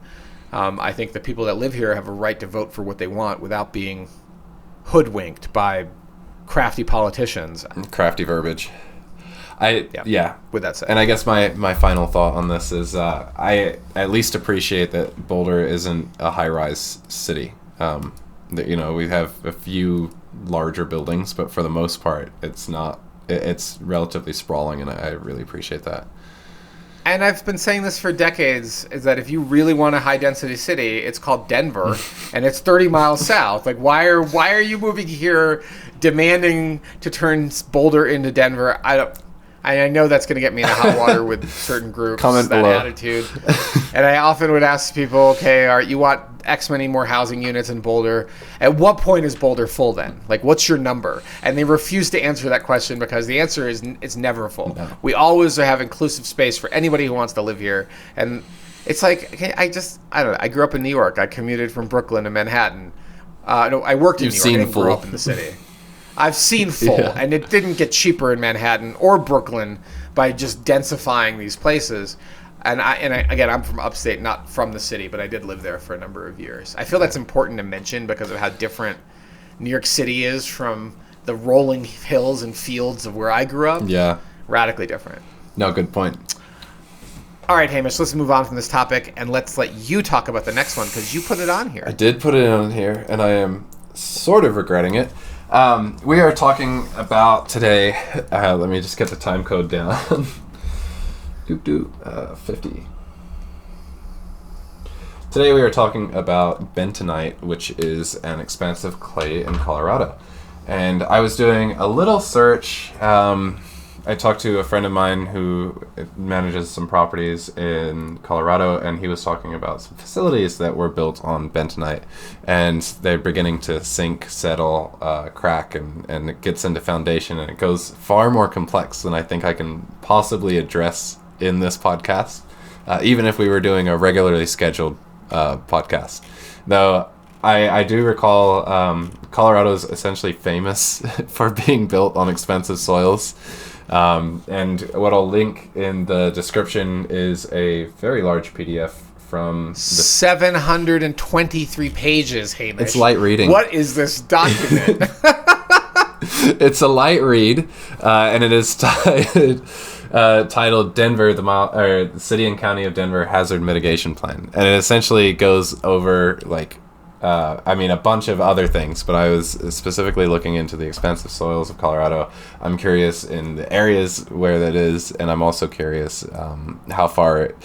I think the people that live here have a right to vote for what they want without being hoodwinked by crafty politicians. Crafty verbiage. With that said, and I guess my final thought on this is I at least appreciate that Boulder isn't a high-rise city. That, we have a few larger buildings, but for the most part, it's not. It's relatively sprawling, and I really appreciate that. And I've been saying this for decades, is that if you really want a high-density city, it's called Denver, and it's 30 miles south. Like, why are you moving here demanding to turn Boulder into Denver? I know that's going to get me in hot water with certain groups. Comment that below. Attitude. And I often would ask people, okay, you want X many more housing units in Boulder? At what point is Boulder full then? Like, what's your number? And they refuse to answer that question because the answer is it's never full. No. We always have inclusive space for anybody who wants to live here. And it's like, I don't know. I grew up in New York. I commuted from Brooklyn to Manhattan. No, I worked in New York. I didn't grow up in the city. I've seen full, and it didn't get cheaper in Manhattan or Brooklyn by just densifying these places. And again, I'm from upstate, not from the city, but I did live there for a number of years. I feel that's important to mention because of how different New York City is from the rolling hills and fields of where I grew up. Yeah. Radically different. No, good point. All right, Hamish, let's move on from this topic, and let's let you talk about the next one because you put it on here. I did put it on here, and I am sort of regretting it. We are talking about today, let me just get the time code down. 50. Today we are talking about bentonite, which is an expansive clay in Colorado. And I was doing a little search. I talked to a friend of mine who manages some properties in Colorado, and he was talking about some facilities that were built on bentonite, and they're beginning to sink, settle, crack, and it gets into foundation, and it goes far more complex than I think I can possibly address in this podcast, even if we were doing a regularly scheduled podcast. Though I do recall Colorado's essentially famous for being built on expensive soils. And what I'll link in the description is a very large PDF from 723 pages, Hamish. It's light reading. What is this document? It's a light read, and it is titled "Denver, the City and County of Denver Hazard Mitigation Plan," and it essentially goes over a bunch of other things. But I was specifically looking into the expansive soils of Colorado. I'm curious in the areas where that is, and I'm also curious how far it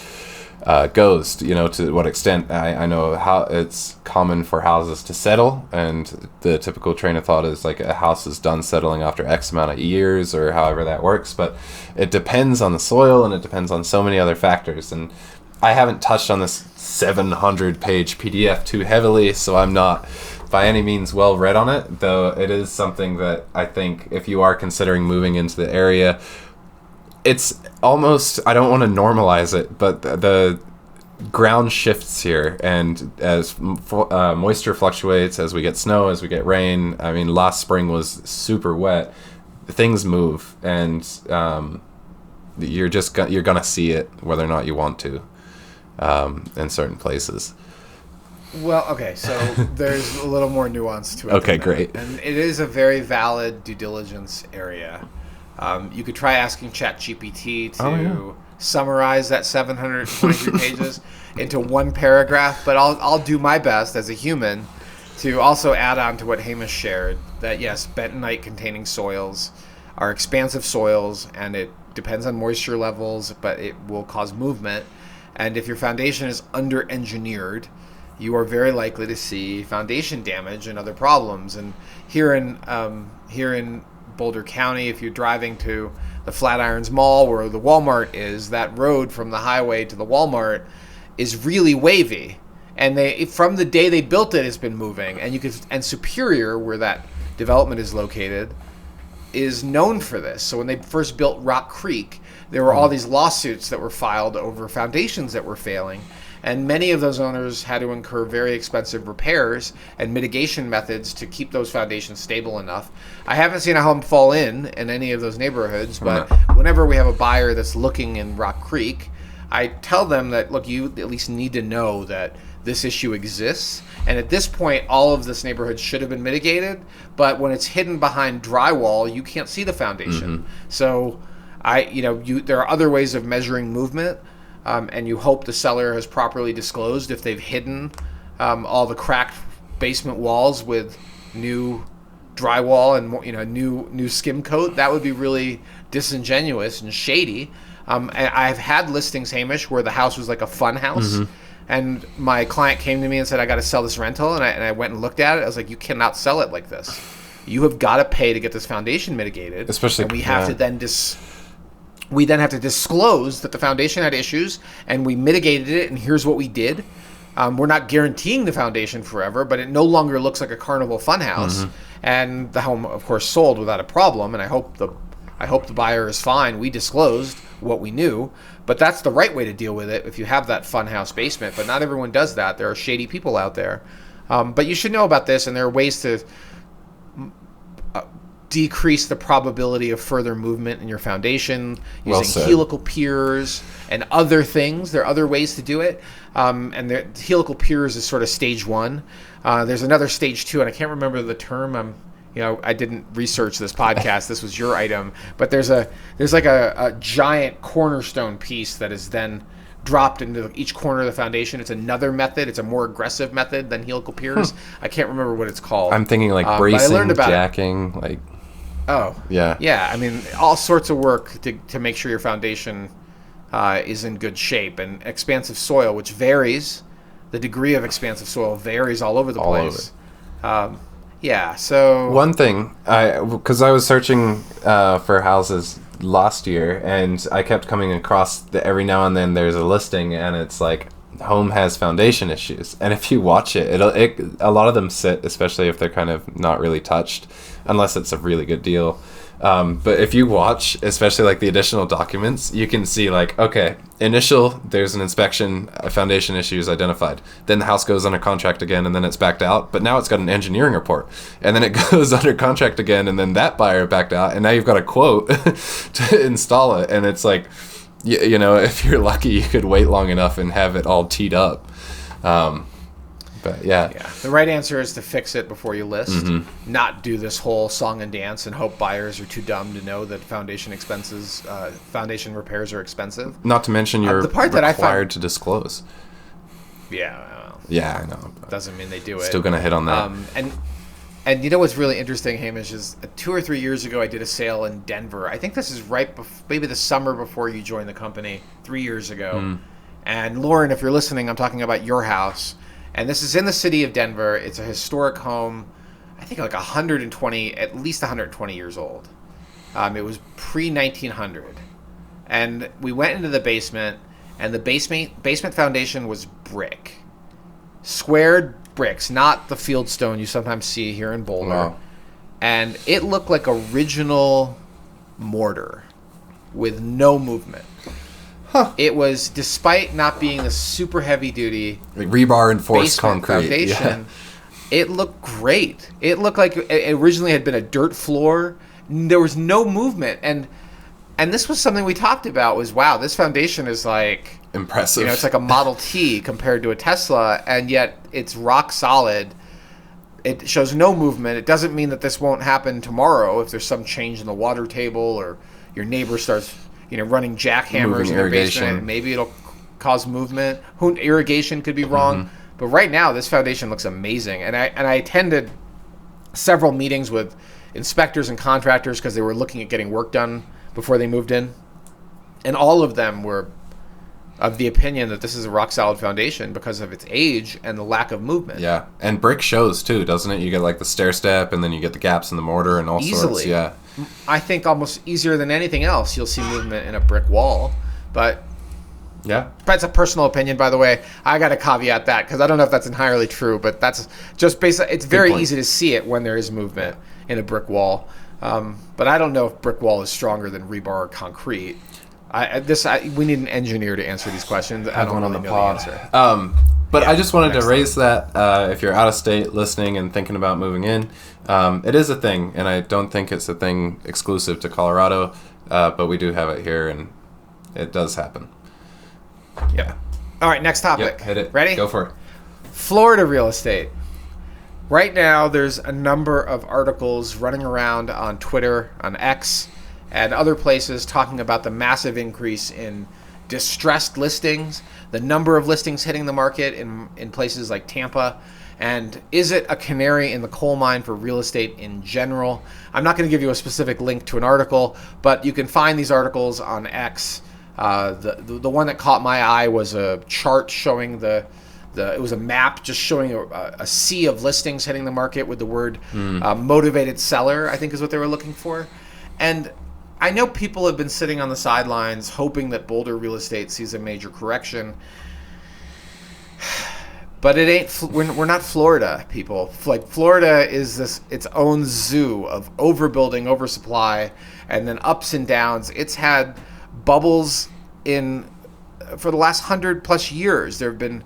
goes, to what extent. I know how it's common for houses to settle, and the typical train of thought is like a house is done settling after X amount of years or however that works, but it depends on the soil and it depends on so many other factors. And I haven't touched on this 700-page PDF too heavily, so I'm not by any means well read on it, though it is something that I think if you are considering moving into the area, it's almost, I don't want to normalize it, but the ground shifts here, and as moisture fluctuates, as we get snow, as we get rain, I mean, last spring was super wet, things move, and you're gonna see it whether or not you want to, in certain places. Well, okay, so there's a little more nuance to it. Okay, great. And it is a very valid due diligence area. You could try asking ChatGPT to summarize that 723 pages into one paragraph, but I'll do my best as a human to also add on to what Hamish shared, that yes, bentonite containing soils are expansive soils, and it depends on moisture levels, but it will cause movement. And if your foundation is under-engineered, you are very likely to see foundation damage and other problems. And here in Boulder County, if you're driving to the Flatirons Mall where the Walmart is, that road from the highway to the Walmart is really wavy, and from the day they built it, it's been moving. And Superior, where that development is located, is known for this. So when they first built Rock Creek, there were all these lawsuits that were filed over foundations that were failing. And many of those owners had to incur very expensive repairs and mitigation methods to keep those foundations stable enough. I haven't seen a home fall in any of those neighborhoods, but whenever we have a buyer that's looking in Rock Creek, I tell them that, look, you at least need to know that this issue exists. And at this point, all of this neighborhood should have been mitigated, but when it's hidden behind drywall, you can't see the foundation. Mm-hmm. So there are other ways of measuring movement. And you hope the seller has properly disclosed if they've hidden all the cracked basement walls with new drywall and new skim coat. That would be really disingenuous and shady. I've had listings, Hamish, where the house was like a fun house, and my client came to me and said, "I got to sell this rental," and I went and looked at it. I was like, "You cannot sell it like this. You have got to pay to get this foundation mitigated, especially." And we have to then We then have to disclose that the foundation had issues, and we mitigated it, and here's what we did. We're not guaranteeing the foundation forever, but it no longer looks like a carnival funhouse. And the home, of course, sold without a problem, and I hope the buyer is fine. We disclosed what we knew, but that's the right way to deal with it if you have that funhouse basement. But not everyone does that. There are shady people out there. But you should know about this, and there are ways to decrease the probability of further movement in your foundation using helical piers and other things. There are other ways to do it. And the helical piers is sort of stage one. There's another stage two, and I can't remember the term. I didn't research this podcast. This was your item. But there's like a giant cornerstone piece that is then dropped into each corner of the foundation. It's another method. It's a more aggressive method than helical piers. I can't remember what it's called. I'm thinking like bracing, jacking, like... Oh. Yeah. Yeah, I mean, all sorts of work to make sure your foundation is in good shape. And expansive soil, which varies, the degree of expansive soil varies all over the place. Yeah, so... One thing, because I was searching for houses last year, and I kept coming across every now and then there's a listing, and it's like, home has foundation issues. And if you watch it, a lot of them sit, especially if they're kind of not really touched, unless it's a really good deal. But if you watch, especially like the additional documents, you can see like, okay, there's an inspection, foundation issues identified. Then the house goes under contract again, and then it's backed out. But now it's got an engineering report, and then it goes under contract again, and then that buyer backed out, and now you've got a quote to install it. And it's like, you know, if you're lucky, you could wait long enough and have it all teed up. But yeah. The right answer is to fix it before you list, not do this whole song and dance and hope buyers are too dumb to know that foundation repairs are expensive. Not to mention you're the part that required to disclose. Yeah, well, yeah, I know. Doesn't mean they do it. Still going to hit on that. And you know what's really interesting, Hamish, is 2 or 3 years ago I did a sale in Denver. I think this is maybe the summer before you joined the company, 3 years ago. And Lauren, if you're listening, I'm talking about your house. And this is in the city of Denver. It's a historic home, I think like at least 120 years old. It was pre-1900. And we went into the basement, and the basement foundation was brick. Squared bricks, not the fieldstone you sometimes see here in Boulder. Wow. And it looked like original mortar with no movement. It was, despite not being the super heavy duty like rebar enforced concrete foundation, it looked great. It looked like it originally had been a dirt floor. There was no movement, and this was something we talked about. Was wow, this foundation is like impressive. You know, it's like a Model T compared to a Tesla, and yet it's rock solid. It shows no movement. It doesn't mean that this won't happen tomorrow if there's some change in the water table or your neighbor starts, running jackhammers in their basement. Maybe it'll cause movement. Irrigation could be wrong. But right now, this foundation looks amazing. And I attended several meetings with inspectors and contractors because they were looking at getting work done before they moved in. And all of them were of the opinion that this is a rock-solid foundation because of its age and the lack of movement. Yeah, and brick shows, too, doesn't it? You get, like, the stair step, and then you get the gaps in the mortar and all sorts. Yeah. I think almost easier than anything else, you'll see movement in a brick wall. But yeah, that's a personal opinion, by the way. I got to caveat that because I don't know if that's entirely true, but that's just it's very easy to see it when there is movement in a brick wall. But I don't know if brick wall is stronger than rebar or concrete. We need an engineer to answer these questions. I don't really know the answer. But I just wanted to raise that if you're out of state listening and thinking about moving in, it is a thing, and I don't think it's a thing exclusive to Colorado, but we do have it here, and it does happen. Yeah. All right, next topic. Yep, hit it. Ready? Go for it. Florida real estate. Right now, there's a number of articles running around on Twitter, on X, and other places talking about the massive increase in distressed listings, the number of listings hitting the market in places like Tampa, and is it a canary in the coal mine for real estate in general? I'm not going to give you a specific link to an article, but you can find these articles on X. The one that caught my eye was a chart showing it was a map just showing a sea of listings hitting the market with the word motivated seller, I think is what they were looking for. And I know people have been sitting on the sidelines hoping that Boulder real estate sees a major correction. But it ain't. We're not Florida, people. Like, Florida is its own zoo of overbuilding, oversupply, and then ups and downs. It's had bubbles for the last 100+ years. There have been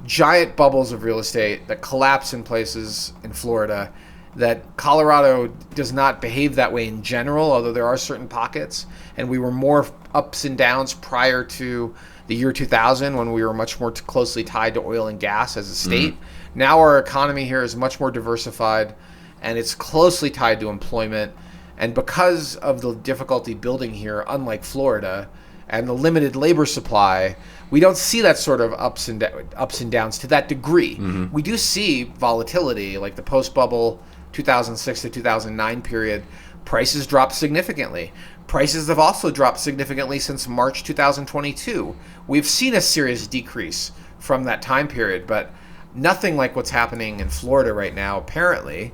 giant bubbles of real estate that collapse in places in Florida. That Colorado does not behave that way in general, although there are certain pockets. And we were more ups and downs prior to the year 2000 when we were much more closely tied to oil and gas as a state. Now our economy here is much more diversified, and it's closely tied to employment. And because of the difficulty building here, unlike Florida, and the limited labor supply, we don't see that sort of ups and downs to that degree. We do see volatility, like the post-bubble 2006 to 2009 period. Prices dropped significantly. Prices have also dropped significantly since March 2022. We've seen a serious decrease from that time period, but nothing like what's happening in Florida right now, apparently.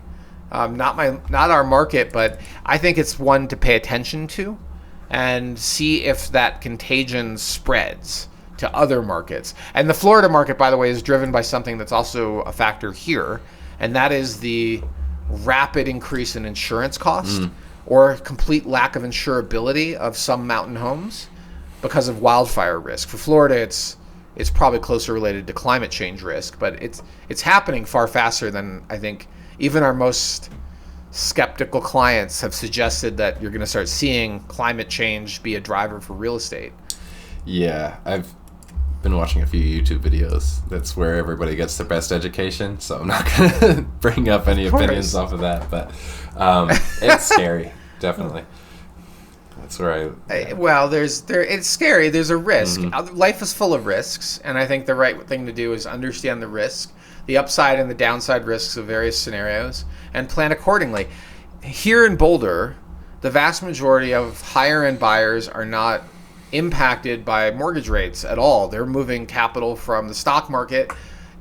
Not our market, but I think it's one to pay attention to and see if that contagion spreads to other markets. And the Florida market, by the way, is driven by something that's also a factor here, and that is the rapid increase in insurance costs. or complete lack of insurability of some mountain homes because of wildfire risk. For Florida, it's probably closer related to climate change risk, but it's happening far faster than I think even our most skeptical clients have suggested that you're going to start seeing climate change be a driver for real estate. Yeah, I've been watching a few YouTube videos. That's where everybody gets their best education, so I'm not going to bring up any opinions off of that, but it's scary, definitely. That's where Well, it's scary. There's a risk. Life is full of risks, and I think the right thing to do is understand the risk, the upside and the downside risks of various scenarios, and plan accordingly. Here in Boulder, the vast majority of higher-end buyers are not impacted by mortgage rates at all. They're moving capital from the stock market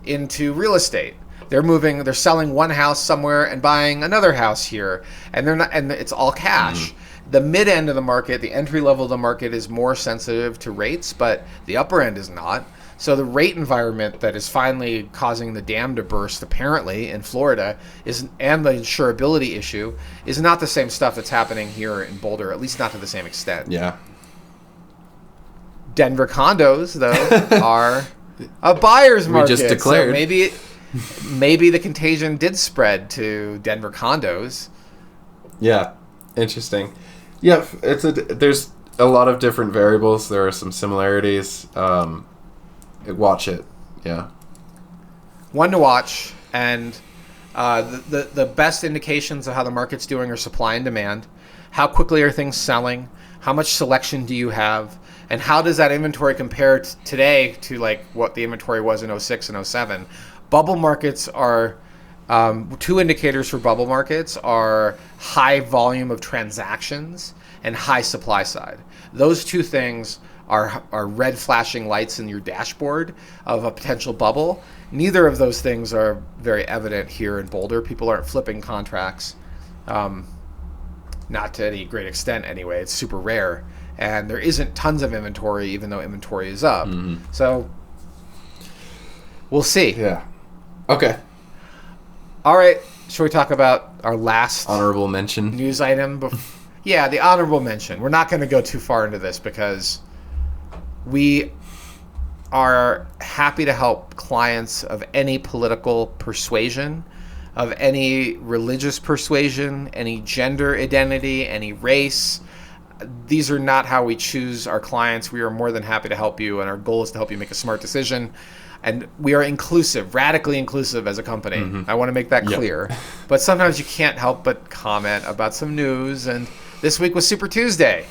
into real estate. They're selling one house somewhere and buying another house here, and it's all cash. The mid end of the market, the entry level of the market, is more sensitive to rates, but the upper end is not. So the rate environment that is finally causing the dam to burst, apparently, in Florida, and the insurability issue is not the same stuff that's happening here in Boulder, at least not to the same extent. Yeah. Denver condos, though, are a buyer's market. We just declared. So maybe the contagion did spread to Denver condos. Yeah, interesting. Yeah, there's a lot of different variables. There are some similarities. Watch it. Yeah. One to watch, and the best indications of how the market's doing are supply and demand. How quickly are things selling? How much selection do you have? And how does that inventory compare today to like what the inventory was in 06 and 07? Bubble markets are, two indicators for bubble markets are high volume of transactions and high supply side. Those two things are red flashing lights in your dashboard of a potential bubble. Neither of those things are very evident here in Boulder. People aren't flipping contracts, not to any great extent anyway. It's super rare. And there isn't tons of inventory, even though inventory is up. So we'll see. Yeah. Okay. All right. Shall we talk about our last honorable mention news item? Yeah, the honorable mention. We're not going to go too far into this because we are happy to help clients of any political persuasion, of any religious persuasion, any gender identity, any race. These are not how we choose our clients. We are more than happy to help you, and our goal is to help you make a smart decision. And we are inclusive, radically inclusive as a company. I want to make that clear. But sometimes you can't help but comment about some news, and this week was Super Tuesday.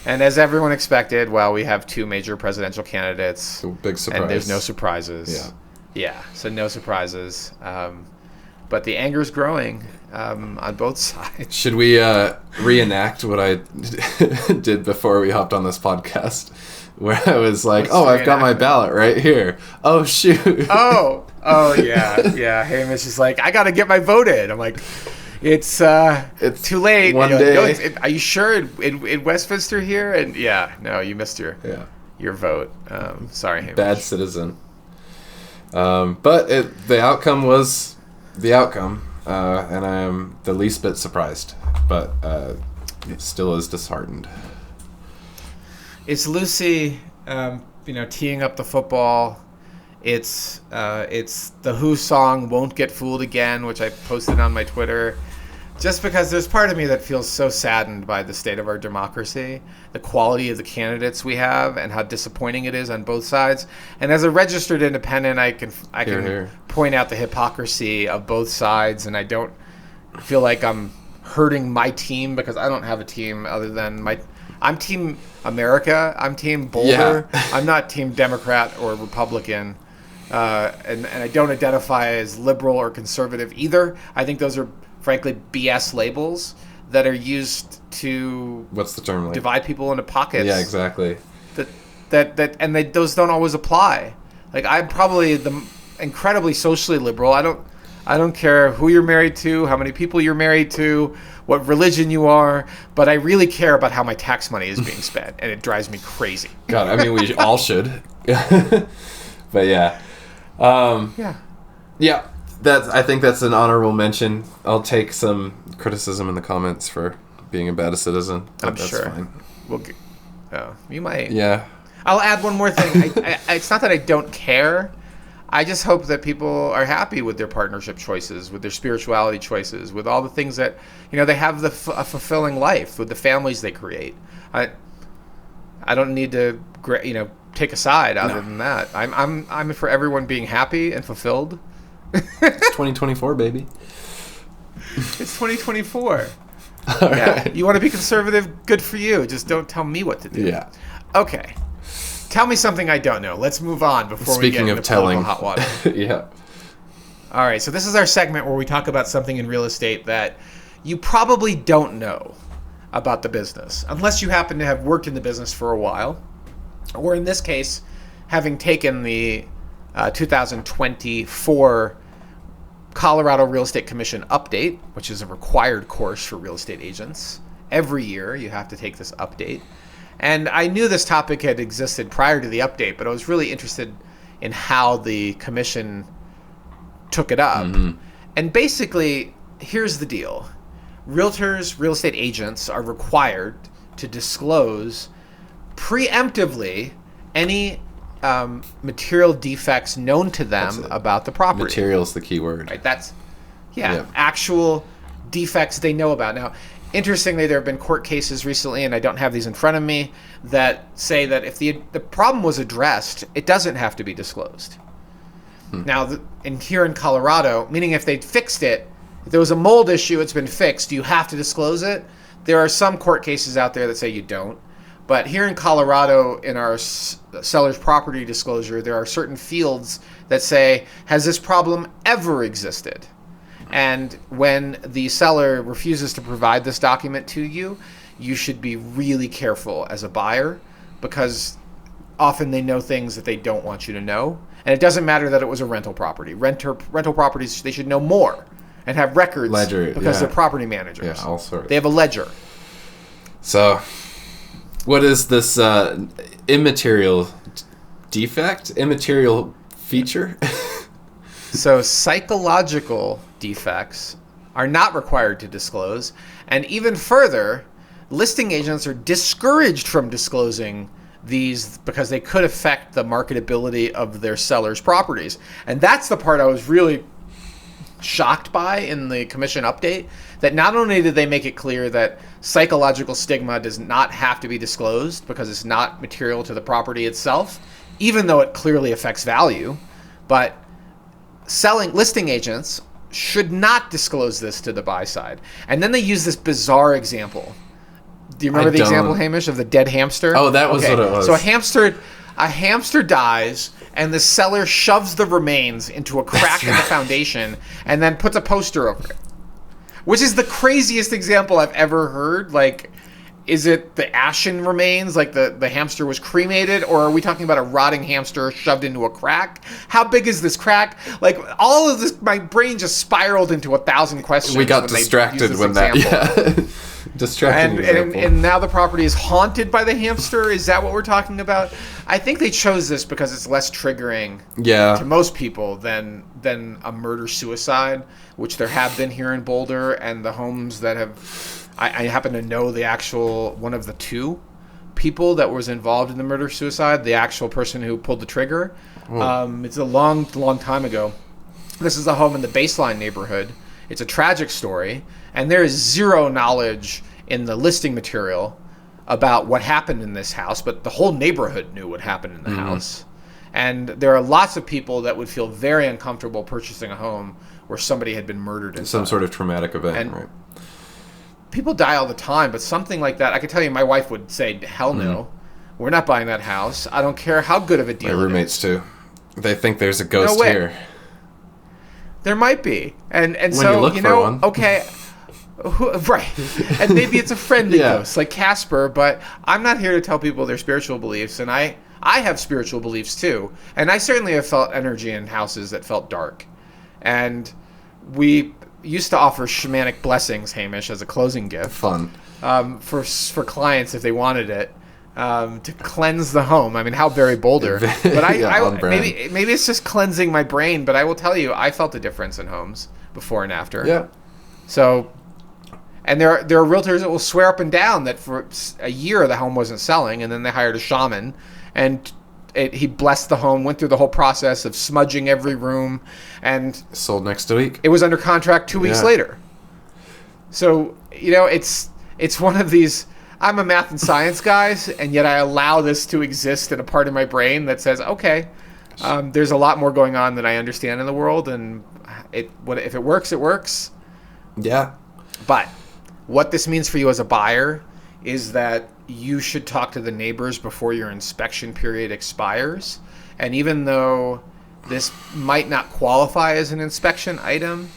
And as everyone expected, well, we have two major presidential candidates. Big surprise. And there's no surprises. Yeah, so no surprises. But the anger is growing on both sides. Should we reenact what I did before we hopped on this podcast? Where I was like, I've got my ballot right here. Oh, shoot. Oh, yeah. Hamish is like, I got to get my vote in. I'm like, it's too late. One day. Are you sure in Westminster here? And no, you missed your vote. Sorry, Hamish. Bad citizen. But the outcome was the outcome, and I am the least bit surprised, but still is disheartened. It's Lucy, teeing up the football. It's the Who song "Won't Get Fooled Again," which I posted on my Twitter. Just because there's part of me that feels so saddened by the state of our democracy, the quality of the candidates we have, and how disappointing it is on both sides. And as a registered independent, I can point out the hypocrisy of both sides, and I don't feel like I'm hurting my team because I don't have a team other than I'm Team America. I'm Team Boulder. Yeah. I'm not Team Democrat or Republican. And I don't identify as liberal or conservative either. I think those are, frankly, BS labels that are used to what's the term like? Divide people into pockets. Yeah, exactly. Those don't always apply. Like, I'm probably the incredibly socially liberal. I don't care who you're married to, how many people you're married to, what religion you are, but I really care about how my tax money is being spent, and it drives me crazy. God, I mean, we all should. But yeah. I think that's an honorable mention. I'll take some criticism in the comments for being a bad citizen. I'm that's sure. Fine. You might. Yeah. I'll add one more thing. It's not that I don't care. I just hope that people are happy with their partnership choices, with their spirituality choices, with all the things that, they have a fulfilling life with the families they create. I don't need to, take a side other than that. I'm for everyone being happy and fulfilled. It's 2024, baby. It's 2024. All Yeah, right. you want to be conservative? Good for you. Just don't tell me what to do. Yeah. Okay. Tell me something I don't know. Let's move on before we get into political hot water. Yeah. All right, so this is our segment where we talk about something in real estate that you probably don't know about the business, unless you happen to have worked in the business for a while, or in this case, having taken the 2024 Colorado Real Estate Commission update, which is a required course for real estate agents. Every year you have to take this update. And I knew this topic had existed prior to the update, but I was really interested in how the commission took it up. Mm-hmm. And basically, here's the deal. Realtors, real estate agents are required to disclose preemptively any material defects known to them about the property. Material's the key word. Right, that's, actual defects they know about. Now, interestingly, there have been court cases recently, and I don't have these in front of me, that say that if the problem was addressed, it doesn't have to be disclosed. Now, here in Colorado, meaning if they fixed it, if there was a mold issue, it's been fixed, do you have to disclose it? There are some court cases out there that say you don't. But here in Colorado, in our seller's property disclosure, there are certain fields that say, has this problem ever existed? And when the seller refuses to provide this document to you, you should be really careful as a buyer, because often they know things that they don't want you to know. And it doesn't matter that it was a rental property. Rental properties, they should know more and have records because they're property managers. Yeah, all sorts. They have a ledger. So, what is this immaterial defect? Immaterial feature? So psychological defects are not required to disclose. And even further, listing agents are discouraged from disclosing these because they could affect the marketability of their sellers' properties. And that's the part I was really shocked by in the commission update, that not only did they make it clear that psychological stigma does not have to be disclosed because it's not material to the property itself, even though it clearly affects value, but listing agents should not disclose this to the buy side. And then they use this bizarre example. Do you remember the example, Hamish, of the dead hamster? Oh, that was what it was. So a hamster dies, and the seller shoves the remains into a crack in the foundation and then puts a poster over it, which is the craziest example I've ever heard. Like, is it the ashen remains, like the hamster was cremated, or are we talking about a rotting hamster shoved into a crack? How big is this crack? Like, all of this, my brain just spiraled into 1,000 questions. We got distracted when that, distracting and now the property is haunted by the hamster. Is that what we're talking about? I think they chose this because it's less triggering to most people than a murder-suicide, which there have been here in Boulder, and the homes that have... I happen to know the actual one of the two people that was involved in the murder-suicide, the actual person who pulled the trigger. It's a long time ago. This is a home in the Baseline neighborhood. It's a tragic story, and there is zero knowledge in the listing material about what happened in this house, but the whole neighborhood knew what happened in the house. And there are lots of people that would feel very uncomfortable purchasing a home where somebody had been murdered inside. Some sort of traumatic event, and right? People die all the time, but something like that, I can tell you my wife would say, hell no, we're not buying that house. I don't care how good of a deal it is. My roommates too. They think there's a ghost here. There might be. And when so, you look for one. Okay, right. And maybe it's a friendly ghost, like Casper, but I'm not here to tell people their spiritual beliefs, and I have spiritual beliefs too, and I certainly have felt energy in houses that felt dark. And we used to offer shamanic blessings, Hamish, as a closing gift. Fun. For clients if they wanted it, to cleanse the home. I mean, how very Boulder. But maybe it's just cleansing my brain, but I will tell you, I felt a difference in homes before and after. Yeah. So, And there are realtors that will swear up and down that for a year the home wasn't selling, and then they hired a shaman, and he blessed the home, went through the whole process of smudging every room, and sold next week. It was under contract 2 weeks later. So, it's one of these, I'm a math and science guy, and yet I allow this to exist in a part of my brain that says, okay, there's a lot more going on than I understand in the world, and if it works, it works. Yeah. But what this means for you as a buyer is that you should talk to the neighbors before your inspection period expires. And even though this might not qualify as an inspection item,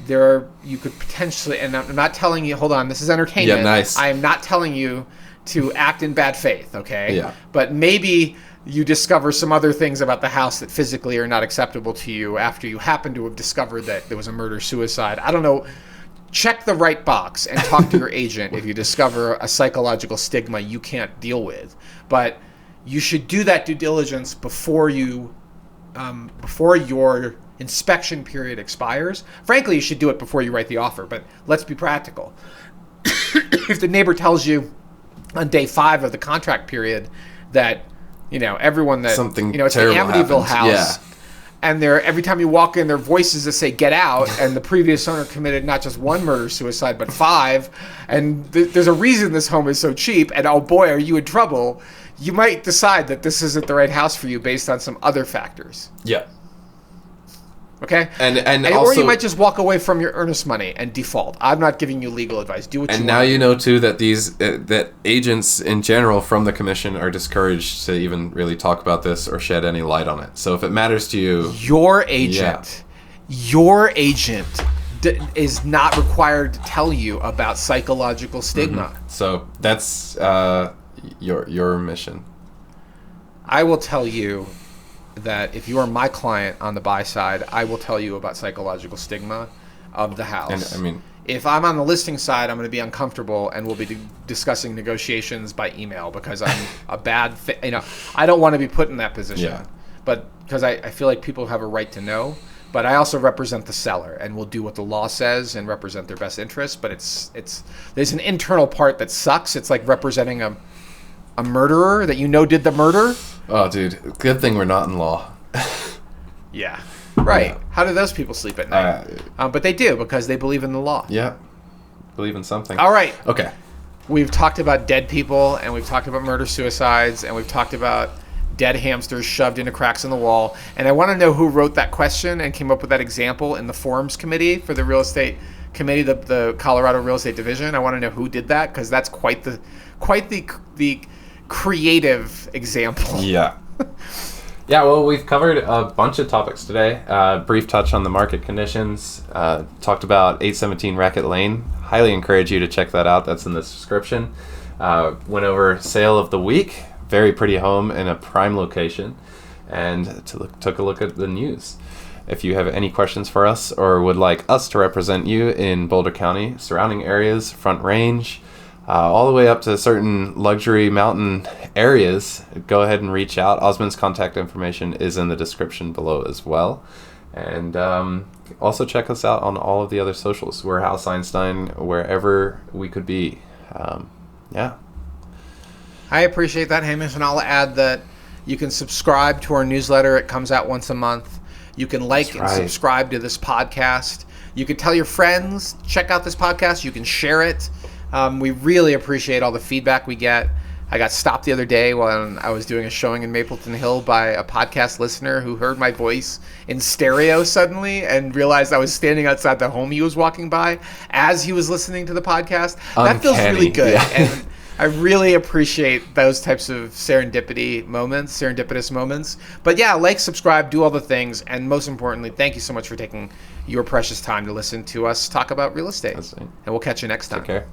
you could potentially, and I'm not telling you, hold on, this is entertainment. Yeah, nice. I am not telling you to act in bad faith, okay? Yeah. But maybe you discover some other things about the house that physically are not acceptable to you after you happen to have discovered that there was a murder-suicide. I don't know. Check the right box and talk to your agent if you discover a psychological stigma you can't deal with. But you should do that due diligence before your inspection period expires. Frankly, you should do it before you write the offer, but let's be practical. If the neighbor tells you on day 5 of the contract period that, everyone that, something it's the Amityville house, yeah. and every time you walk in, there are voices that say, get out, and the previous owner committed not just 1 murder-suicide, but 5, and there's a reason this home is so cheap, and oh boy, are you in trouble, you might decide that this isn't the right house for you based on some other factors. Yeah. Okay? And or also, you might just walk away from your earnest money and default. I'm not giving you legal advice. Do what you want. And now you know, too, that that agents in general from the commission are discouraged to even really talk about this or shed any light on it. So if it matters to you... Your agent is not required to tell you about psychological stigma. Mm-hmm. So that's your mission. I will tell you that if you are my client on the buy side, I will tell you about psychological stigma of the house. And if I'm on the listing side, I'm going to be uncomfortable and we'll be discussing negotiations by email because I'm a bad fit. I don't want to be put in that position. Yeah. But because I feel like people have a right to know. But I also represent the seller and will do what the law says and represent their best interest. But there's an internal part that sucks. It's like representing a murderer that did the murder. Oh, dude. Good thing we're not in law. Yeah. Right. Yeah. How do those people sleep at night? But they do because they believe in the law. Yeah. Believe in something. All right. Okay. We've talked about dead people, and we've talked about murder-suicides, and we've talked about dead hamsters shoved into cracks in the wall. And I want to know who wrote that question and came up with that example in the forums committee for the real estate committee, the Colorado Real Estate Division. I want to know who did that because that's quite the creative example. Yeah. Yeah, well, we've covered a bunch of topics today. Brief touch on the market conditions. Talked about 817 Racket Lane. Highly encourage you to check that out. That's in the description. Went over sale of the week. Very pretty home in a prime location. And took a look at the news. If you have any questions for us or would like us to represent you in Boulder County, surrounding areas, Front Range, all the way up to certain luxury mountain areas, go ahead and reach out. Osman's contact information is in the description below as well. And also check us out on all of the other socials. We're House Einstein wherever we could be. Yeah. I appreciate that, Hamish, and I'll add that you can subscribe to our newsletter. It comes out once a month. You can like and subscribe to this podcast. You can tell your friends, check out this podcast. You can share it. We really appreciate all the feedback we get. I got stopped the other day when I was doing a showing in Mapleton Hill by a podcast listener who heard my voice in stereo suddenly and realized I was standing outside the home he was walking by as he was listening to the podcast. Uncanny. That feels really good. Yeah. And I really appreciate those types of serendipitous moments. But yeah, like, subscribe, do all the things. And most importantly, thank you so much for taking your precious time to listen to us talk about real estate. And we'll catch you next time. Take care.